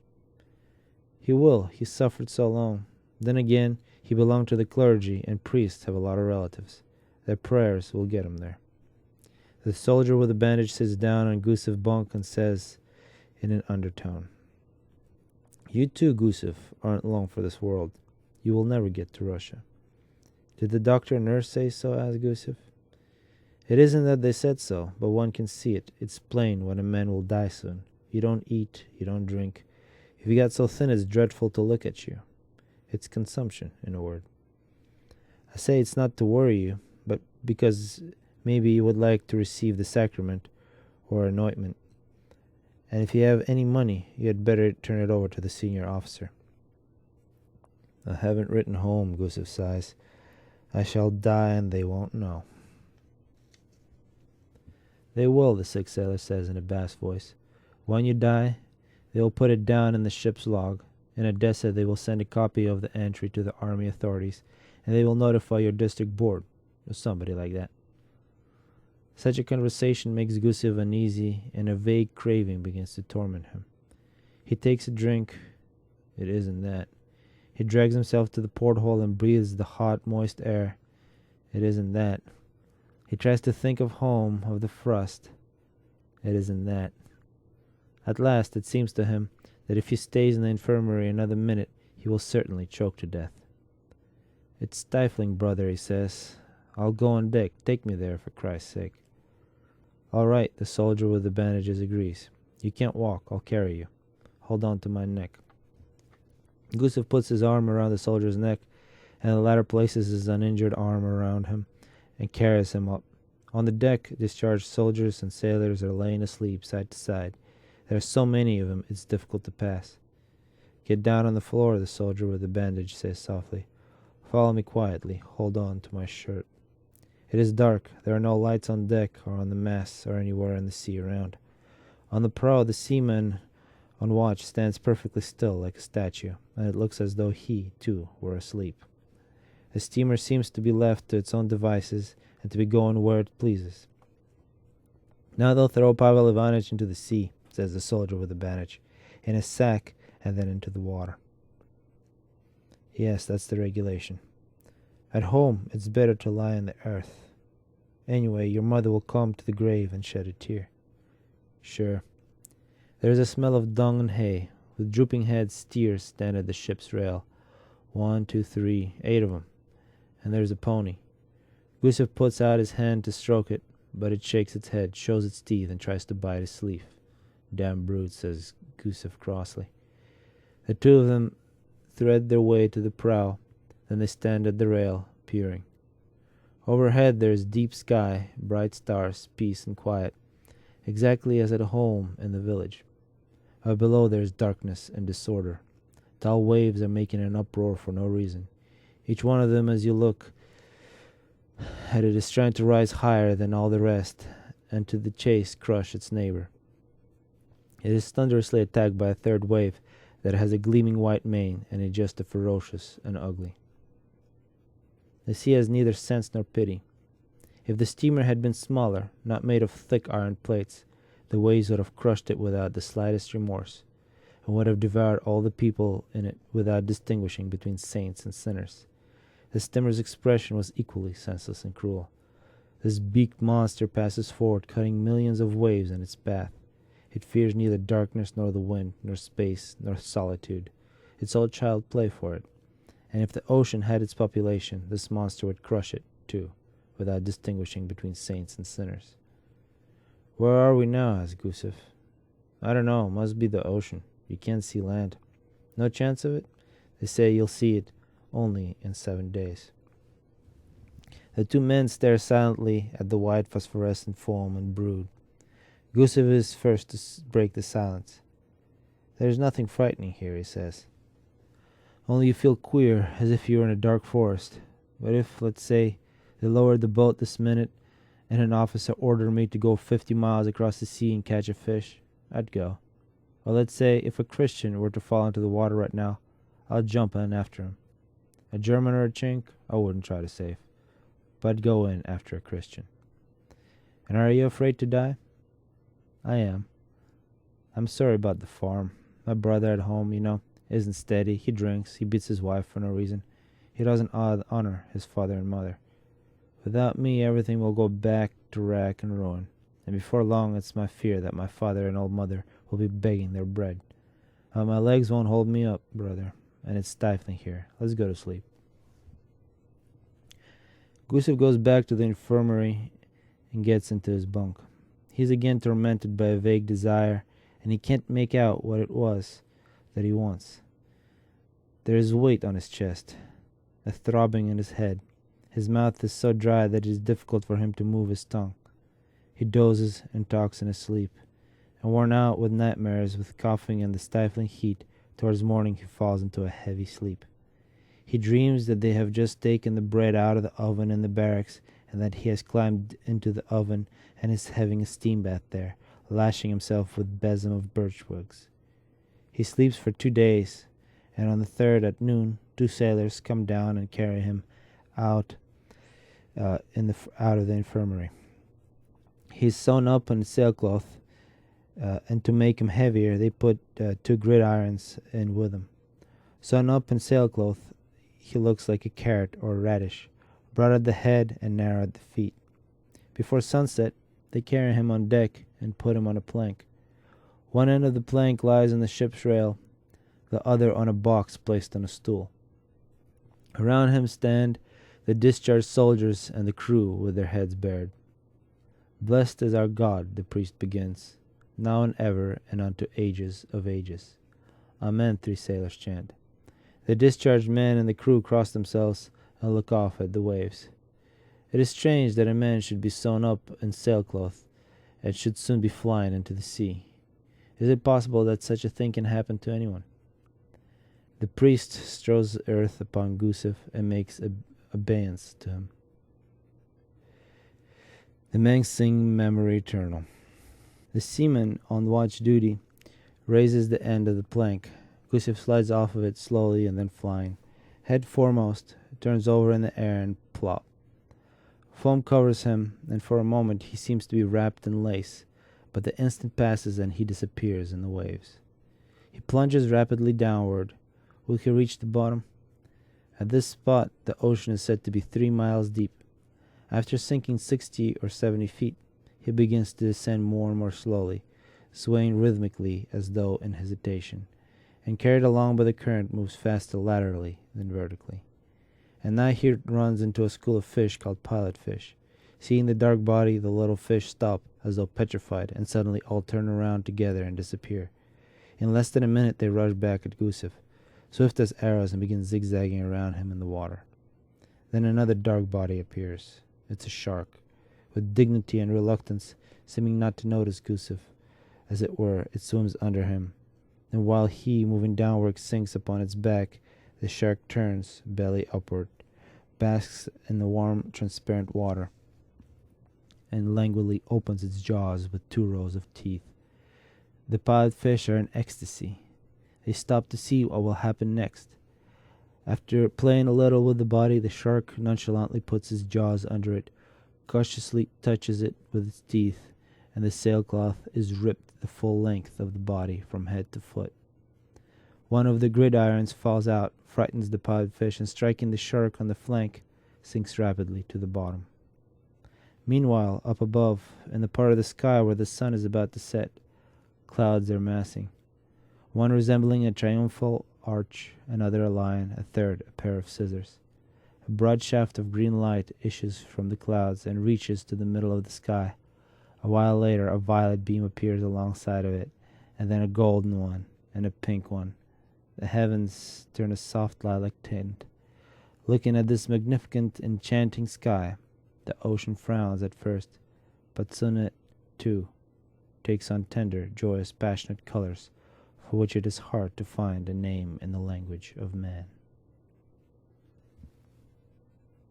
He will. He suffered so long. Then again, he belonged to the clergy, and priests have a lot of relatives. Their prayers will get him there. The soldier with the bandage sits down on Gusev's bunk and says in an undertone, You too, Gusev, aren't long for this world. You will never get to Russia. Did the doctor and nurse say so? Asked Gusev. It isn't that they said so, but one can see it. It's plain when a man will die soon. You don't eat, you don't drink. If you got so thin, it's dreadful to look at you. It's consumption, in a word. I say it's not to worry you, but because maybe you would like to receive the sacrament or anointment. And if you have any money, you had better turn it over to the senior officer. I haven't written home, Gusev sighs. I shall die and they won't know. They will, the sick sailor says in a bass voice. When you die, they will put it down in the ship's log. In Odessa, they will send a copy of the entry to the army authorities, and they will notify your district board, or somebody like that. Such a conversation makes Gusev uneasy, and a vague craving begins to torment him. He takes a drink. It isn't that. He drags himself to the porthole and breathes the hot, moist air. It isn't that. He tries to think of home, of the frost. It isn't that. At last, it seems to him that if he stays in the infirmary another minute, he will certainly choke to death. It's stifling, brother, he says. I'll go on deck. Take me there, for Christ's sake. All right, the soldier with the bandages agrees. You can't walk. I'll carry you. Hold on to my neck. Gusev puts his arm around the soldier's neck, and the latter places his uninjured arm around him and carries him up. On the deck, discharged soldiers and sailors are laying asleep side to side. There are so many of them, it's difficult to pass. Get down on the floor, the soldier with the bandage says softly. Follow me quietly. Hold on to my shirt. It is dark. There are no lights on deck or on the masts or anywhere in the sea around. On the prow, the seaman on watch stands perfectly still like a statue, and it looks as though he, too, were asleep. The steamer seems to be left to its own devices and to be going where it pleases. Now they'll throw Pavel Ivanitch into the sea, says the soldier with the bandage, in a sack and then into the water. Yes, that's the regulation. At home, it's better to lie in the earth. Anyway, your mother will come to the grave and shed a tear. Sure. There is a smell of dung and hay. With drooping heads, steers stand at the ship's rail. 1, 2, 3, 8 of them. And there's a pony. Gusev puts out his hand to stroke it, but it shakes its head, shows its teeth, and tries to bite his sleeve. Damn brute, says Gusev crossly. The two of them thread their way to the prow, then they stand at the rail, peering. Overhead there is deep sky, bright stars, peace and quiet, exactly as at home in the village. But below there is darkness and disorder. Tall waves are making an uproar for no reason. Each one of them, as you look at it, is trying to rise higher than all the rest, and to the chase crush its neighbor. It is thunderously attacked by a third wave, that has a gleaming white mane and is just as ferocious and ugly. The sea has neither sense nor pity. If the steamer had been smaller, not made of thick iron plates, the waves would have crushed it without the slightest remorse, and would have devoured all the people in it without distinguishing between saints and sinners. The steamer's expression was equally senseless and cruel. This beaked monster passes forward, cutting millions of waves in its path. It fears neither darkness nor the wind, nor space, nor solitude. It's all child play for it. And if the ocean had its population, this monster would crush it, too, without distinguishing between saints and sinners. "Where are we now?" asked Gusev. "I don't know. Must be the ocean. You can't see land." "No chance of it?" "They say you'll see it only in 7 days." The two men stare silently at the white phosphorescent foam and brood. Gusev is first to break the silence. "There's nothing frightening here," he says. "Only you feel queer, as if you were in a dark forest. But if, let's say, they lowered the boat this minute, and an officer ordered me to go 50 miles across the sea and catch a fish, I'd go. Or let's say, if a Christian were to fall into the water right now, I'd jump in after him. A German or a Chink, I wouldn't try to save. But I'd go in after a Christian." "And are you afraid to die?" "I am. I'm sorry about the farm. My brother at home, isn't steady. He drinks. He beats his wife for no reason. He doesn't honor his father and mother. Without me, everything will go back to wreck and ruin. And before long, it's my fear that my father and old mother will be begging their bread. My legs won't hold me up, brother, and it's stifling here. Let's go to sleep." Gusev goes back to the infirmary and gets into his bunk. He's again tormented by a vague desire, and he can't make out what it was that he wants. There is weight on his chest, a throbbing in his head. His mouth is so dry that it is difficult for him to move his tongue. He dozes and talks in his sleep, and worn out with nightmares, with coughing and the stifling heat, towards morning he falls into a heavy sleep. He dreams that they have just taken the bread out of the oven in the barracks, and that he has climbed into the oven and is having a steam bath there, lashing himself with besom of birch twigs. He sleeps for 2 days, and on the third at noon 2 sailors come down and carry him out of the infirmary. He is sewn up in sailcloth, and to make him heavier they put 2 gridirons in with him. Sewn up in sailcloth, he looks like a carrot or a radish, broad at the head and narrow at the feet. Before sunset, they carry him on deck and put him on a plank. One end of the plank lies on the ship's rail, the other on a box placed on a stool. Around him stand the discharged soldiers and the crew with their heads bared. "Blessed is our God," the priest begins, "now and ever and unto ages of ages." "Amen," 3 sailors chant. The discharged men and the crew cross themselves and look off at the waves. It is strange that a man should be sewn up in sailcloth and should soon be flying into the sea. Is it possible that such a thing can happen to anyone? The priest strews earth upon Gusev and makes obeisance to him. The men sing Memory Eternal. The seaman on watch duty raises the end of the plank. Gusev slides off of it slowly and then flying. Head foremost, turns over in the air and plop. Foam covers him, and for a moment he seems to be wrapped in lace, but the instant passes and he disappears in the waves. He plunges rapidly downward. Will he reach the bottom? At this spot, the ocean is said to be 3 miles deep. After sinking 60 or 70 feet, he begins to descend more and more slowly, swaying rhythmically as though in hesitation, and carried along by the current moves faster laterally than vertically. And now he runs into a school of fish called pilot fish. Seeing the dark body, the little fish stop as though petrified, and suddenly all turn around together and disappear. In less than a minute they rush back at Gusev, swift as arrows, and begin zigzagging around him in the water. Then another dark body appears. It's a shark, with dignity and reluctance, seeming not to notice Gusev. As it were, it swims under him, and while he, moving downward, sinks upon its back, the shark turns, belly upward, basks in the warm, transparent water, and languidly opens its jaws with 2 rows of teeth. The pilot fish are in ecstasy. They stop to see what will happen next. After playing a little with the body, the shark nonchalantly puts his jaws under it, cautiously touches it with its teeth, and the sailcloth is ripped the full length of the body from head to foot. One of the gridirons falls out, frightens the potted fish, and striking the shark on the flank, sinks rapidly to the bottom. Meanwhile, up above, in the part of the sky where the sun is about to set, clouds are massing, one resembling a triumphal arch, another a lion, a third a pair of scissors. A broad shaft of green light issues from the clouds and reaches to the middle of the sky. A while later, a violet beam appears alongside of it, and then a golden one, and a pink one. The heavens turn a soft lilac tint. Looking at this magnificent, enchanting sky, the ocean frowns at first, but soon it, too, takes on tender, joyous, passionate colors, for which it is hard to find a name in the language of man.